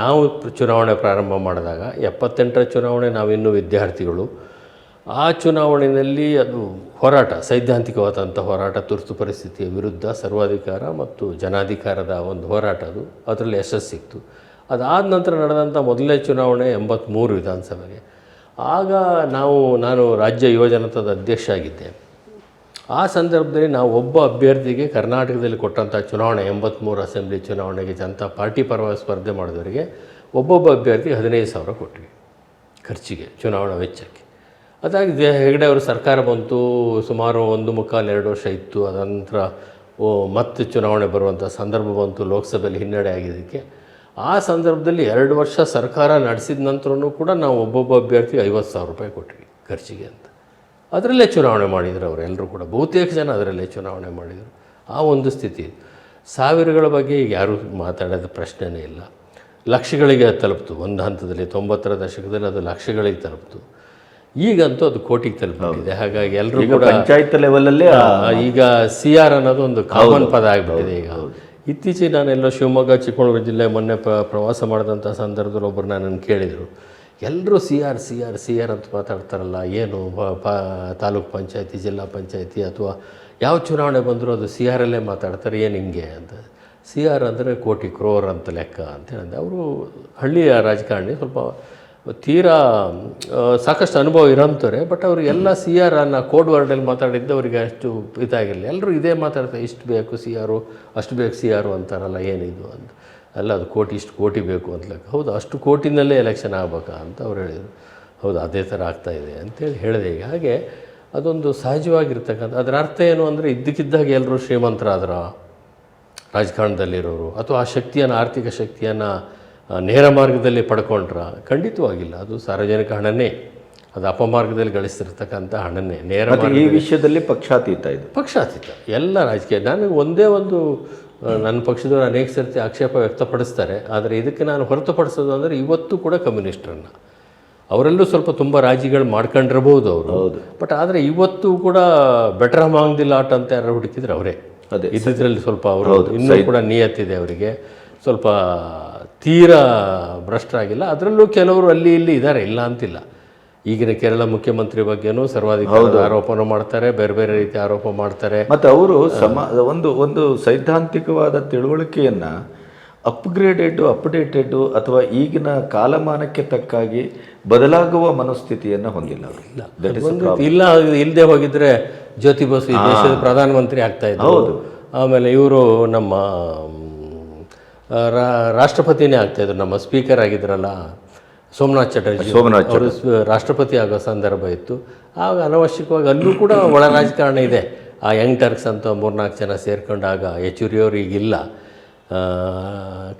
ನಾವು ಚುನಾವಣೆ ಪ್ರಾರಂಭ ಮಾಡಿದಾಗ 78ರ ಚುನಾವಣೆ ನಾವಿನ್ನೂ ವಿದ್ಯಾರ್ಥಿಗಳು. ಆ ಚುನಾವಣೆಯಲ್ಲಿ ಅದು ಹೋರಾಟ, ಸೈದ್ಧಾಂತಿಕವಾದಂಥ ಹೋರಾಟ, ತುರ್ತು ಪರಿಸ್ಥಿತಿಯ ವಿರುದ್ಧ ಸರ್ವಾಧಿಕಾರ ಮತ್ತು ಜನಾಧಿಕಾರದ ಒಂದು ಹೋರಾಟ, ಅದರಲ್ಲಿ ಯಶಸ್ಸು ಸಿಕ್ತು. ಅದಾದ ನಂತರ ನಡೆದಂಥ ಮೊದಲನೇ ಚುನಾವಣೆ 83 ವಿಧಾನಸಭೆಗೆ. ಆಗ ನಾನು ರಾಜ್ಯ ಯುವಜನತಾದ ಅಧ್ಯಕ್ಷ ಆಗಿದ್ದೆ. ಆ ಸಂದರ್ಭದಲ್ಲಿ ನಾವು ಒಬ್ಬ ಅಭ್ಯರ್ಥಿಗೆ ಕರ್ನಾಟಕದಲ್ಲಿ ಕೊಟ್ಟಂಥ ಚುನಾವಣೆ 83 ಅಸೆಂಬ್ಲಿ ಚುನಾವಣೆಗೆ ಜನತಾ ಪಾರ್ಟಿ ಪರವಾಗಿ ಸ್ಪರ್ಧೆ ಮಾಡಿದವರಿಗೆ ಒಬ್ಬೊಬ್ಬ ಅಭ್ಯರ್ಥಿಗೆ 15,000 ಕೊಟ್ವಿ ಖರ್ಚಿಗೆ, ಚುನಾವಣಾ ವೆಚ್ಚಕ್ಕೆ. ಅದಾಗಿ ಹೆಗಡೆ ಅವರು ಸರ್ಕಾರ ಬಂತು, ಸುಮಾರು 1.25-2 ವರ್ಷ ಇತ್ತು. ಅದ ನಂತರ ಮತ್ತೆ ಚುನಾವಣೆ ಬರುವಂಥ ಸಂದರ್ಭ ಬಂತು, ಲೋಕಸಭೆಯಲ್ಲಿ ಹಿನ್ನಡೆ ಆಗಿದ್ದಕ್ಕೆ. ಆ ಸಂದರ್ಭದಲ್ಲಿ 2 ವರ್ಷ ಸರ್ಕಾರ ನಡೆಸಿದ ನಂತರನೂ ಕೂಡ ನಾವು ಒಬ್ಬೊಬ್ಬ ಅಭ್ಯರ್ಥಿಗೆ 50,000 ರೂಪಾಯಿ ಕೊಟ್ವಿ ಖರ್ಚಿಗೆ ಅಂತ. ಅದರಲ್ಲೇ ಚುನಾವಣೆ ಮಾಡಿದರು ಅವರೆಲ್ಲರೂ ಕೂಡ, ಬಹುತೇಕ ಜನ ಅದರಲ್ಲೇ ಚುನಾವಣೆ ಮಾಡಿದರು. ಆ ಒಂದು ಸ್ಥಿತಿ. ಸಾವಿರಗಳ ಬಗ್ಗೆ ಈಗ ಯಾರೂ ಮಾತಾಡೋದು ಪ್ರಶ್ನೆನೇ ಇಲ್ಲ. ಲಕ್ಷಗಳಿಗೆ ತಲುಪ್ತು ಒಂದು ಹಂತದಲ್ಲಿ. 90ರ ದಶಕದಲ್ಲಿ ಅದು ಲಕ್ಷಗಳಿಗೆ ತಲುಪ್ತು. ಈಗಂತೂ ಅದು ಕೋಟಿಗೆ ತಲುಪಿದೆ. ಹಾಗಾಗಿ ಎಲ್ಲರೂ ಕೂಡ ಪಂಚಾಯತ್ ಲೆವೆಲಲ್ಲಿ ಈಗ ಸಿ ಆರ್ ಅನ್ನೋದು ಒಂದು ಕಾಮನ್ ಪದ ಆಗಿಬಿಟ್ಟಿದೆ ಈಗ. ಇತ್ತೀಚೆಗೆ ನಾನೆಲ್ಲೋ ಶಿವಮೊಗ್ಗ ಚಿಕ್ಕಮಗಳೂರು ಜಿಲ್ಲೆ ಮೊನ್ನೆ ಪ್ರವಾಸ ಮಾಡಿದಂಥ ಸಂದರ್ಭದಲ್ಲಿ ಒಬ್ಬರು ನನ್ನನ್ನು ಕೇಳಿದರು, ಎಲ್ಲರೂ ಸಿ ಆರ್ ಅಂತ ಮಾತಾಡ್ತಾರಲ್ಲ, ಏನು ತಾಲೂಕ್ ಪಂಚಾಯತಿ, ಜಿಲ್ಲಾ ಪಂಚಾಯತಿ ಅಥವಾ ಯಾವ ಚುನಾವಣೆ ಬಂದರೂ ಅದು ಸಿ ಆರಲ್ಲೇ ಮಾತಾಡ್ತಾರೆ, ಏನು ಹಿಂಗೆ ಅಂತ. ಸಿ ಆರ್ ಅಂದರೆ ಕೋಟಿ ಕ್ರೋರ್ ಅಂತ ಲೆಕ್ಕ ಅಂತ ಹೇಳಿದೆ. ಅವರು ಹಳ್ಳಿಯ ರಾಜಕಾರಣಿ, ಸ್ವಲ್ಪ ತೀರಾ ಸಾಕಷ್ಟು ಅನುಭವ ಇರೋಂಥವ್ರೆ. ಬಟ್ ಅವರು ಎಲ್ಲ ಸಿ ಆರ್ ಅನ್ನೋ ಕೋಡ್ ವರ್ಡಲ್ಲಿ ಮಾತಾಡಿದ್ದು ಅವರಿಗೆ ಅಷ್ಟು ಇದಾಗಿರಲಿಲ್ಲ. ಎಲ್ಲರೂ ಇದೇ ಮಾತಾಡ್ತಾರೆ, ಇಷ್ಟು ಬೇಕು ಸಿ ಆರು, ಅಷ್ಟು ಬೇಕು ಸಿ ಆರು ಅಂತಾರಲ್ಲ, ಏನಿದು ಅಂತ. ಅಲ್ಲ, ಅದು ಇಷ್ಟು ಕೋಟಿ ಬೇಕು ಅಂತ ಲೆಕ್ಕ. ಹೌದು, ಅಷ್ಟು ಕೋಟಿನಲ್ಲೇ ಎಲೆಕ್ಷನ್ ಆಗ್ಬೇಕಾ ಅಂತ ಅವ್ರು ಹೇಳಿದರು. ಹೌದು, ಅದೇ ಥರ ಆಗ್ತಾಯಿದೆ ಅಂತೇಳಿ ಹೇಳಿದೆ. ಈಗ ಹಾಗೆ ಅದೊಂದು ಸಹಜವಾಗಿರ್ತಕ್ಕಂಥ, ಅದರ ಅರ್ಥ ಏನು ಅಂದರೆ ಇದ್ದಕ್ಕಿದ್ದಾಗ ಎಲ್ಲರೂ ಶ್ರೀಮಂತರಾದ್ರ ರಾಜಕಾರಣದಲ್ಲಿರೋರು, ಅಥವಾ ಆ ಶಕ್ತಿಯನ್ನು, ಆರ್ಥಿಕ ಶಕ್ತಿಯನ್ನು ನೇರ ಮಾರ್ಗದಲ್ಲಿ ಪಡ್ಕೊಂಡ್ರ? ಖಂಡಿತವಾಗಿಲ್ಲ. ಅದು ಸಾರ್ವಜನಿಕ ಹಣನೇ, ಅದು ಅಪಮಾರ್ಗದಲ್ಲಿ ಗಳಿಸ್ತಿರ್ತಕ್ಕಂಥ ಹಣನೇ. ನೇರ ಈ ವಿಷಯದಲ್ಲಿ ಪಕ್ಷಾತೀತ ಇದು, ಪಕ್ಷಾತೀತ ಎಲ್ಲ ರಾಜಕೀಯ. ನನಗೆ ಒಂದೇ ಒಂದು, ನನ್ನ ಪಕ್ಷದವರು ಅನೇಕ ಸರ್ತಿ ಆಕ್ಷೇಪ ವ್ಯಕ್ತಪಡಿಸ್ತಾರೆ, ಆದರೆ ಇದಕ್ಕೆ ನಾನು ಹೊರತುಪಡಿಸೋದು ಅಂದರೆ ಇವತ್ತು ಕೂಡ ಕಮ್ಯುನಿಸ್ಟರನ್ನು, ಅವರಲ್ಲೂ ಸ್ವಲ್ಪ ತುಂಬ ರಾಜಿಗಳು ಮಾಡ್ಕೊಂಡಿರ್ಬೋದು ಅವರು. ಬಟ್ ಆದರೆ ಇವತ್ತು ಕೂಡ ಬೆಟರ್ ಅಮಾಂಗ್ ದಿ ಲಾಟ್ ಅಂತ ಯಾರು ಹುಡುಕಿದ್ರೆ ಅವರೇ. ಅದೇ ಇದ್ರಲ್ಲಿ ಸ್ವಲ್ಪ ಅವರು ಇನ್ನೂ ಕೂಡ ನಿಯತ್ತಿದೆ ಅವರಿಗೆ, ಸ್ವಲ್ಪ ತೀರಾ ಭ್ರಷ್ಟರಾಗಿಲ್ಲ. ಅದರಲ್ಲೂ ಕೆಲವರು ಅಲ್ಲಿ ಇಲ್ಲಿ ಇದ್ದಾರೆ, ಇಲ್ಲ ಅಂತಿಲ್ಲ. ಈಗಿನ ಕೇರಳ ಮುಖ್ಯಮಂತ್ರಿ ಬಗ್ಗೆನೂ ಸರ್ವಾಧಿಕಾರದ ಆರೋಪನೂ ಮಾಡ್ತಾರೆ, ಬೇರೆ ಬೇರೆ ರೀತಿ ಆರೋಪ ಮಾಡ್ತಾರೆ. ಮತ್ತು ಅವರು ಒಂದು ಸೈದ್ಧಾಂತಿಕವಾದ ತಿಳುವಳಿಕೆಯನ್ನು ಅಪ್ಡೇಟೆಡ್ ಅಥವಾ ಈಗಿನ ಕಾಲಮಾನಕ್ಕೆ ತಕ್ಕಾಗಿ ಬದಲಾಗುವ ಮನಸ್ಥಿತಿಯನ್ನು ಹೊಂದಿಲ್ಲ ಅವರು. ಇಲ್ಲದೆ ಹೋಗಿದ್ರೆ ಜ್ಯೋತಿ ಬಸು ಈ ದೇಶದ ಪ್ರಧಾನಮಂತ್ರಿ ಆಗ್ತಾ ಇದ್ರು. ಹೌದು. ಆಮೇಲೆ ಇವರು ನಮ್ಮ ರಾಷ್ಟ್ರಪತಿನೇ ಆಗ್ತಾಯಿದ್ರು, ನಮ್ಮ ಸ್ಪೀಕರ್ ಆಗಿದ್ರಲ್ಲ ಸೋಮನಾಥ್ ಚಟರ್ಜಿ, ಅವರು ರಾಷ್ಟ್ರಪತಿ ಆಗೋ ಸಂದರ್ಭ ಇತ್ತು. ಆಗ ಅನವಶ್ಯಕವಾಗಿ ಅಲ್ಲೂ ಕೂಡ ಒಳ ರಾಜಕಾರಣ ಇದೆ. ಆ ಯಂಗ್ ಟರ್ಕ್ಸ್ ಅಂತ 3-4 ಜನ ಸೇರ್ಕೊಂಡಾಗ ಯೆಚೂರಿಯವರು ಈಗಿಲ್ಲ,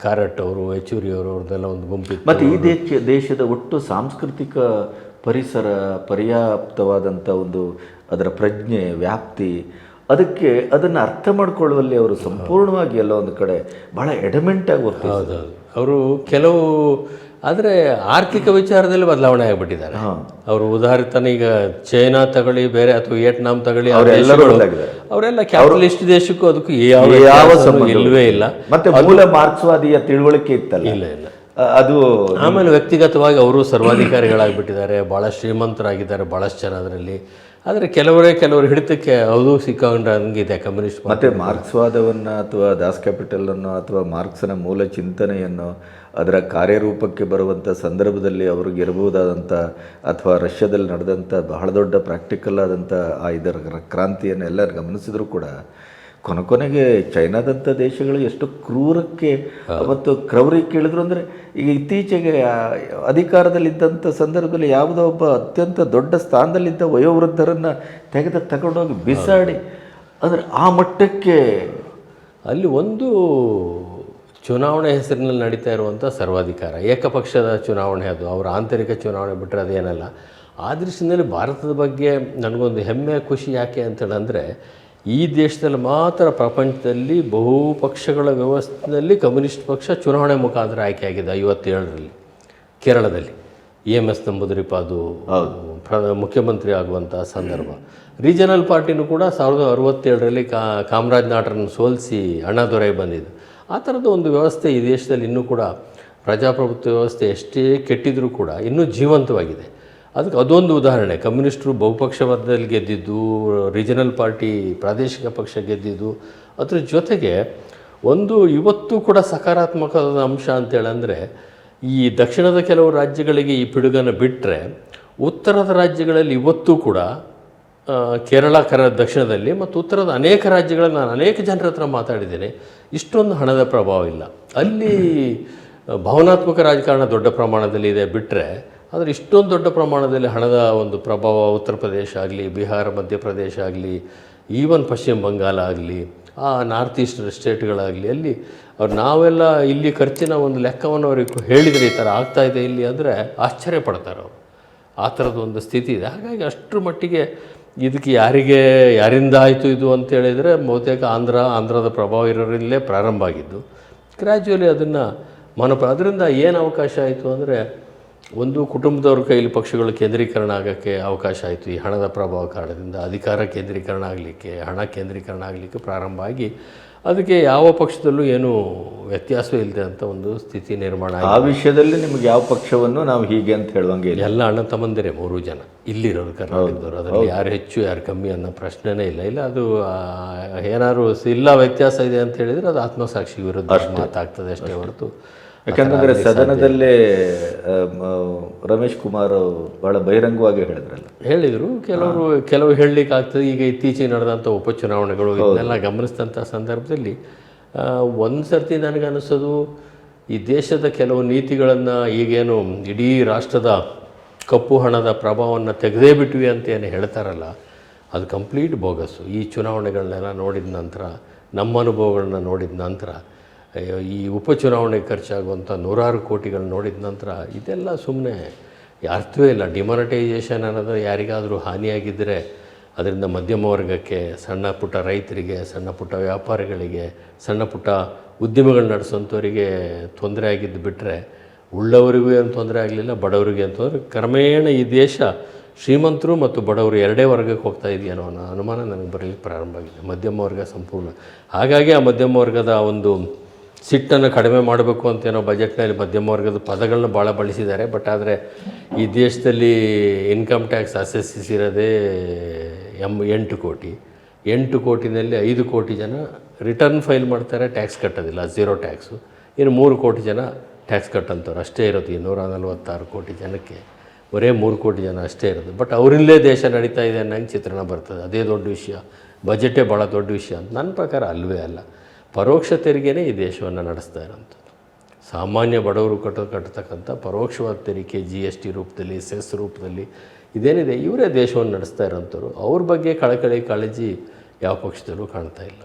ಕಾರಟ್ ಅವರು, ಯೆಚೂರಿಯವರು, ಅವ್ರದ್ದೆಲ್ಲ ಒಂದು ಗುಂಪಿತ್ತು. ಮತ್ತು ಈ ದೇಶದ ಒಟ್ಟು ಸಾಂಸ್ಕೃತಿಕ ಪರಿಸರ ಪರ್ಯಾಪ್ತವಾದಂಥ ಒಂದು ಅದರ ಪ್ರಜ್ಞೆ, ವ್ಯಾಪ್ತಿ, ಅದನ್ನು ಅರ್ಥ ಮಾಡ್ಕೊಳ್ಳುವಲ್ಲಿ ಅವರು ಸಂಪೂರ್ಣವಾಗಿ ಎಲ್ಲ ಒಂದು ಕಡೆ ಭಾಳ ಎಡಮೆಂಟಾಗಿ ಹೌದೌದು. ಅವರು ಕೆಲವು, ಆದರೆ ಆರ್ಥಿಕ ವಿಚಾರದಲ್ಲಿ ಬದಲಾವಣೆ ಆಗಿಬಿಟ್ಟಿದ್ದಾರೆ ಅವರು. ಉದಾಹರಣೆ ಈಗ ಚೈನಾ ತಗೊಳ್ಳಿ, ಬೇರೆ ಅಥವಾ ವಿಯೆಟ್ನಾಂ ತಗೊಳ್ಳಿ, ಅವರೆಲ್ಲ ಕ್ಯಾಪಿಟಲಿಸ್ಟ್ ದೇಶಕ್ಕೂ ಅದಕ್ಕೂ ಯಾವ ಇಲ್ಲವೇ ಇಲ್ಲ. ಮತ್ತೆ ಮೂಲ ಮಾರ್ಕ್ಸ್ವಾದಿಯ ತಿಳುವಳಿಕೆ ಇತ್ತಲ್ಲ, ಇಲ್ಲ. ಅದು ಆಮೇಲೆ ವ್ಯಕ್ತಿಗತವಾಗಿ ಅವರು ಸರ್ವಾಧಿಕಾರಿಗಳಾಗಿಬಿಟ್ಟಿದ್ದಾರೆ, ಭಾಳ ಶ್ರೀಮಂತರಾಗಿದ್ದಾರೆ ಭಾಳಷ್ಟು ಜನ ಅದರಲ್ಲಿ. ಆದರೆ ಕೆಲವರು ಹಿಡಿತಕ್ಕೆ ಅದು ಸಿಕ್ಕೊಂಡಂಗಿದೆ ಕಮ್ಯುನಿಸ್ಟ್. ಮತ್ತು ಮಾರ್ಕ್ಸ್ವಾದವನ್ನು ಅಥವಾ ದಾಸ್ ಕ್ಯಾಪಿಟಲನ್ನು ಅಥವಾ ಮಾರ್ಕ್ಸನ ಮೂಲ ಚಿಂತನೆಯನ್ನು ಅದರ ಕಾರ್ಯರೂಪಕ್ಕೆ ಬರುವಂಥ ಸಂದರ್ಭದಲ್ಲಿ ಅವ್ರಿಗೆ ಇರಬಹುದಾದಂಥ, ಅಥವಾ ರಷ್ಯಾದಲ್ಲಿ ನಡೆದಂಥ ಬಹಳ ದೊಡ್ಡ ಪ್ರಾಕ್ಟಿಕಲ್ ಆದಂಥ ಇದರ ಕ್ರಾಂತಿಯನ್ನು ಎಲ್ಲ ಗಮನಿಸಿದರೂ ಕೂಡ ಕೊನೆಗೆ ಚೈನಾದಂಥ ದೇಶಗಳು ಎಷ್ಟು ಕ್ರೂರಕ್ಕೆ ಮತ್ತು ಕ್ರೌರ್ಯಕ್ಕೆ ಇಳಿದ್ರು ಅಂದರೆ, ಈಗ ಇತ್ತೀಚೆಗೆ ಅಧಿಕಾರದಲ್ಲಿದ್ದಂಥ ಸಂದರ್ಭದಲ್ಲಿ ಯಾವುದೋ ಒಬ್ಬ ಅತ್ಯಂತ ದೊಡ್ಡ ಸ್ಥಾನದಲ್ಲಿದ್ದ ವಯೋವೃದ್ಧರನ್ನು ತಗೊಂಡೋಗಿ ಬಿಸಾಡಿ, ಅಂದರೆ ಆ ಮಟ್ಟಕ್ಕೆ ಅಲ್ಲಿ ಒಂದು ಚುನಾವಣೆ ಹೆಸರಿನಲ್ಲಿ ನಡೀತಾ ಇರುವಂಥ ಸರ್ವಾಧಿಕಾರ, ಏಕಪಕ್ಷದ ಚುನಾವಣೆ, ಅದು ಅವರ ಆಂತರಿಕ ಚುನಾವಣೆ ಬಿಟ್ಟರೆ ಅದೇನಲ್ಲ. ಆ ದೃಷ್ಟಿಯಲ್ಲಿ ಭಾರತದ ಬಗ್ಗೆ ನನಗೊಂದು ಹೆಮ್ಮೆ, ಖುಷಿ ಯಾಕೆ ಅಂತೇಳಂದರೆ, ಈ ದೇಶದಲ್ಲಿ ಮಾತ್ರ ಪ್ರಪಂಚದಲ್ಲಿ ಬಹುಪಕ್ಷಗಳ ವ್ಯವಸ್ಥೆಯಲ್ಲಿ ಕಮ್ಯುನಿಸ್ಟ್ ಪಕ್ಷ ಚುನಾವಣೆ ಮುಖಾಂತರ ಆಯ್ಕೆಯಾಗಿದೆ 57ರಲ್ಲಿ ಕೇರಳದಲ್ಲಿ. EMS ನಂಬೂದಿರಿಪಾದು ಮುಖ್ಯಮಂತ್ರಿ ಆಗುವಂಥ ಸಂದರ್ಭ. ರೀಜನಲ್ ಪಾರ್ಟಿನೂ ಕೂಡ 1967ರಲ್ಲಿ ಕಾಮರಾಜ್ ನಾಟರನ್ನು ಸೋಲಿಸಿ ಅಣ್ಣಾದೊರೈ ಬಂದಿದ್ದು. ಆ ಥರದ ಒಂದು ವ್ಯವಸ್ಥೆ ಈ ದೇಶದಲ್ಲಿ ಇನ್ನೂ ಕೂಡ, ಪ್ರಜಾಪ್ರಭುತ್ವ ವ್ಯವಸ್ಥೆ ಎಷ್ಟೇ ಕೆಟ್ಟಿದ್ರೂ ಕೂಡ ಇನ್ನೂ ಜೀವಂತವಾಗಿದೆ. ಅದಕ್ಕೆ ಅದೊಂದು ಉದಾಹರಣೆ. ಕಮ್ಯುನಿಸ್ಟರು ಬಹುಪಕ್ಷವಾದದಲ್ಲಿ ಗೆದ್ದಿದ್ದು, ರೀಜನಲ್ ಪಾರ್ಟಿ ಪ್ರಾದೇಶಿಕ ಪಕ್ಷ ಗೆದ್ದಿದ್ದು. ಅದ್ರ ಜೊತೆಗೆ ಒಂದು ಇವತ್ತು ಕೂಡ ಸಕಾರಾತ್ಮಕವಾದ ಅಂಶ ಅಂತೇಳಂದರೆ, ಈ ದಕ್ಷಿಣದ ಕೆಲವು ರಾಜ್ಯಗಳಿಗೆ ಈ ಪಿಡುಗನ್ನು ಬಿಟ್ಟರೆ, ಉತ್ತರದ ರಾಜ್ಯಗಳಲ್ಲಿ ಇವತ್ತೂ ಕೂಡ, ಕೇರಳ ದಕ್ಷಿಣದಲ್ಲಿ ಮತ್ತು ಉತ್ತರದ ಅನೇಕ ರಾಜ್ಯಗಳಲ್ಲಿ ನಾನು ಅನೇಕ ಜನರ ಹತ್ರ ಮಾತಾಡಿದ್ದೇನೆ, ಇಷ್ಟೊಂದು ಹಣದ ಪ್ರಭಾವ ಇಲ್ಲ. ಅಲ್ಲಿ ಭಾವನಾತ್ಮಕ ರಾಜಕಾರಣ ದೊಡ್ಡ ಪ್ರಮಾಣದಲ್ಲಿ ಇದೆ ಬಿಟ್ಟರೆ, ಆದರೆ ಇಷ್ಟೊಂದು ದೊಡ್ಡ ಪ್ರಮಾಣದಲ್ಲಿ ಹಣದ ಒಂದು ಪ್ರಭಾವ ಉತ್ತರ ಪ್ರದೇಶ ಆಗಲಿ, ಬಿಹಾರ, ಮಧ್ಯಪ್ರದೇಶ ಆಗಲಿ, ಈವನ್ ಪಶ್ಚಿಮ ಬಂಗಾಳ ಆಗಲಿ, ಆ ನಾರ್ತ್ ಈಸ್ಟ್ ಸ್ಟೇಟ್ಗಳಾಗಲಿ, ಅಲ್ಲಿ ನಾವೆಲ್ಲ ಇಲ್ಲಿ ಖರ್ಚಿನ ಒಂದು ಲೆಕ್ಕವನ್ನು ಅವ್ರಿಗೆ ಹೇಳಿದರೆ ಈ ಥರ ಆಗ್ತಾಯಿದೆ ಇಲ್ಲಿ ಅಂದರೆ ಆಶ್ಚರ್ಯ ಪಡ್ತಾರೆ ಅವರು. ಆ ಥರದ ಒಂದು ಸ್ಥಿತಿ ಇದೆ. ಹಾಗಾಗಿ ಅಷ್ಟರ ಮಟ್ಟಿಗೆ ಇದಕ್ಕೆ ಯಾರಿಂದ ಆಯಿತು ಇದು ಅಂತೇಳಿದರೆ, ಬಹುತೇಕ ಆಂಧ್ರದ ಪ್ರಭಾವ ಇರೋರಿಂದಲೇ ಪ್ರಾರಂಭ ಆಗಿದ್ದು. ಗ್ರ್ಯಾಜುವಲಿ ಅದನ್ನು ಅದರಿಂದ ಏನು ಅವಕಾಶ ಆಯಿತು ಅಂದರೆ, ಒಂದು ಕುಟುಂಬದವ್ರ ಕೈಲಿ ಪಕ್ಷಗಳು ಕೇಂದ್ರೀಕರಣ ಆಗೋಕ್ಕೆ ಅವಕಾಶ ಆಯಿತು. ಈ ಹಣದ ಪ್ರಭಾವ ಕಾರಣದಿಂದ ಅಧಿಕಾರ ಕೇಂದ್ರೀಕರಣ ಆಗಲಿಕ್ಕೆ, ಹಣ ಕೇಂದ್ರೀಕರಣ ಆಗಲಿಕ್ಕೆ ಪ್ರಾರಂಭ ಆಗಿ ಅದಕ್ಕೆ ಯಾವ ಪಕ್ಷದಲ್ಲೂ ಏನೂ ವ್ಯತ್ಯಾಸ ಇಲ್ಲದೆ ಅಂತ ಒಂದು ಸ್ಥಿತಿ ನಿರ್ಮಾಣ ಆಯಿತು. ಆ ವಿಷಯದಲ್ಲಿ ನಿಮಗೆ ಯಾವ ಪಕ್ಷವನ್ನು ನಾವು ಹೀಗೆ ಅಂತ ಹೇಳುವಂಗೆ ಇಲ್ಲ. ಎಲ್ಲ ಅಣ್ಣ ತಮ್ಮಂದಿರೇ 3 ಜನ ಇಲ್ಲಿರೋರು ಕರ್ನಾಟಕದವರು. ಅದರಲ್ಲಿ ಯಾರು ಹೆಚ್ಚು ಯಾರು ಕಮ್ಮಿ ಅನ್ನೋ ಪ್ರಶ್ನೆನೇ ಇಲ್ಲ. ಅದು ಏನಾದ್ರು ಇಲ್ಲ ವ್ಯತ್ಯಾಸ ಇದೆ ಅಂತ ಹೇಳಿದರೆ ಅದು ಆತ್ಮಸಾಕ್ಷಿ ವಿರುದ್ಧ ಮಾತಾಗ್ತದೆ ಅಷ್ಟೇ ಹೊರತು. ಯಾಕಂದರೆ ಸದನದಲ್ಲೇ ರಮೇಶ್ ಕುಮಾರ್ ಭಾಳ ಬಹಿರಂಗವಾಗಿ ಹೇಳಿದರು. ಕೆಲವು ಹೇಳಲಿಕ್ಕೆ ಆಗ್ತದೆ. ಈಗ ಇತ್ತೀಚೆಗೆ ನಡೆದಂಥ ಉಪಚುನಾವಣೆಗಳು ಇದನ್ನೆಲ್ಲ ಗಮನಿಸಿದಂಥ ಸಂದರ್ಭದಲ್ಲಿ ಒಂದು ಸರ್ತಿ ನನಗನ್ನಿಸೋದು ಈ ದೇಶದ ಕೆಲವು ನೀತಿಗಳನ್ನು ಈಗೇನು ಇಡೀ ರಾಷ್ಟ್ರದ ಕಪ್ಪು ಹಣದ ಪ್ರಭಾವವನ್ನು ತೆಗೆದೇ ಬಿಟ್ವಿ ಅಂತ ಏನು ಹೇಳ್ತಾರಲ್ಲ, ಅದು ಕಂಪ್ಲೀಟ್ ಬೋಗಸ್ಸು. ಈ ಚುನಾವಣೆಗಳನ್ನೆಲ್ಲ ನೋಡಿದ ನಂತರ, ನಮ್ಮ ಅನುಭವಗಳನ್ನ ನೋಡಿದ ನಂತರ, ಈ ಉಪಚುನಾವಣೆಗೆ ಖರ್ಚಾಗುವಂಥ 100 ಕೋಟಿಗಳು ನೋಡಿದ ನಂತರ ಇದೆಲ್ಲ ಸುಮ್ಮನೆ ಅರ್ಥವೇ ಇಲ್ಲ. ಡಿಮಾನಿಟೈಸೇಷನ್ ಅನ್ನೋದು ಯಾರಿಗಾದರೂ ಹಾನಿಯಾಗಿದ್ದರೆ ಅದರಿಂದ ಮಧ್ಯಮ ವರ್ಗಕ್ಕೆ, ಸಣ್ಣ ಪುಟ್ಟ ರೈತರಿಗೆ, ಸಣ್ಣ ಪುಟ್ಟ ವ್ಯಾಪಾರಿಗಳಿಗೆ, ಸಣ್ಣ ಪುಟ್ಟ ಉದ್ಯಮಗಳು ನಡೆಸೋಂಥವರಿಗೆ ತೊಂದರೆ ಆಗಿದ್ದು ಬಿಟ್ಟರೆ ಉಳ್ಳವರಿಗೂ ಏನು ತೊಂದರೆ ಆಗಲಿಲ್ಲ, ಬಡವರಿಗೆ ಅಂತಂದರೆ ಕ್ರಮೇಣ ಈ ದೇಶ ಶ್ರೀಮಂತರು ಮತ್ತು ಬಡವರು ಎರಡೇ ವರ್ಗಕ್ಕೆ ಹೋಗ್ತಾ ಇದೆಯೇನೋ ಅನ್ನೋ ಅನುಮಾನ ನನಗೆ ಬರಲಿಕ್ಕೆ ಪ್ರಾರಂಭ ಆಗಿದೆ. ಮಧ್ಯಮ ವರ್ಗ ಸಂಪೂರ್ಣ. ಹಾಗಾಗಿ ಆ ಮಧ್ಯಮ ವರ್ಗದ ಒಂದು ಸಿಟ್ಟನ್ನು ಕಡಿಮೆ ಮಾಡಬೇಕು ಅಂತೇನೋ ಬಜೆಟ್ನಲ್ಲಿ ಮಧ್ಯಮ ವರ್ಗದ ಪದಗಳನ್ನ ಭಾಳ ಬಳಸಿದ್ದಾರೆ. ಬಟ್ ಆದರೆ ಈ ದೇಶದಲ್ಲಿ ಇನ್ಕಮ್ ಟ್ಯಾಕ್ಸ್ ಅಸೆಸ್ಸಿರೋದೇ 8 ಕೋಟಿ. 8 ಕೋಟಿನಲ್ಲಿ 5 ಕೋಟಿ ಜನ ರಿಟರ್ನ್ ಫೈಲ್ ಮಾಡ್ತಾರೆ, ಟ್ಯಾಕ್ಸ್ ಕಟ್ಟೋದಿಲ್ಲ, 0 ಟ್ಯಾಕ್ಸು. ಇನ್ನು 3 ಕೋಟಿ ಜನ ಟ್ಯಾಕ್ಸ್ ಕಟ್ಟಂಥವ್ರು ಅಷ್ಟೇ ಇರೋದು. ಈ 146 ಕೋಟಿ ಜನಕ್ಕೆ ಬರೇ 3 ಕೋಟಿ ಜನ ಅಷ್ಟೇ ಇರೋದು. ಬಟ್ ಅವರಿಂದಲೇ ದೇಶ ನಡೀತಾ ಇದೆ ಅನ್ನಂಗೆ ಚಿತ್ರಣ ಬರ್ತದೆ. ಅದೇ ದೊಡ್ಡ ವಿಷಯ, ಬಜೆಟೇ ಭಾಳ ದೊಡ್ಡ ವಿಷಯ ಅಂತ ನನ್ನ ಪ್ರಕಾರ ಅಲ್ಲವೇ ಅಲ್ಲ. ಪರೋಕ್ಷ ತೆರಿಗೆನೇ ಈ ದೇಶವನ್ನು ನಡೆಸ್ತಾ ಇರೋಂಥದ್ದು. ಸಾಮಾನ್ಯ ಬಡವರು ಕಟ್ಟತಕ್ಕಂಥ ಪರೋಕ್ಷವಾದ ತೆರಿಗೆ GST ರೂಪದಲ್ಲಿ, ಸೆಸ್ ರೂಪದಲ್ಲಿ ಇದೇನಿದೆ, ಇವರೇ ದೇಶವನ್ನು ನಡೆಸ್ತಾ ಇರೋಂಥವ್ರು. ಅವ್ರ ಬಗ್ಗೆ ಕಳಕಳಿ ಕಾಳಜಿ ಯಾವ ಪಕ್ಷದಲ್ಲೂ ಕಾಣ್ತಾ ಇಲ್ಲ.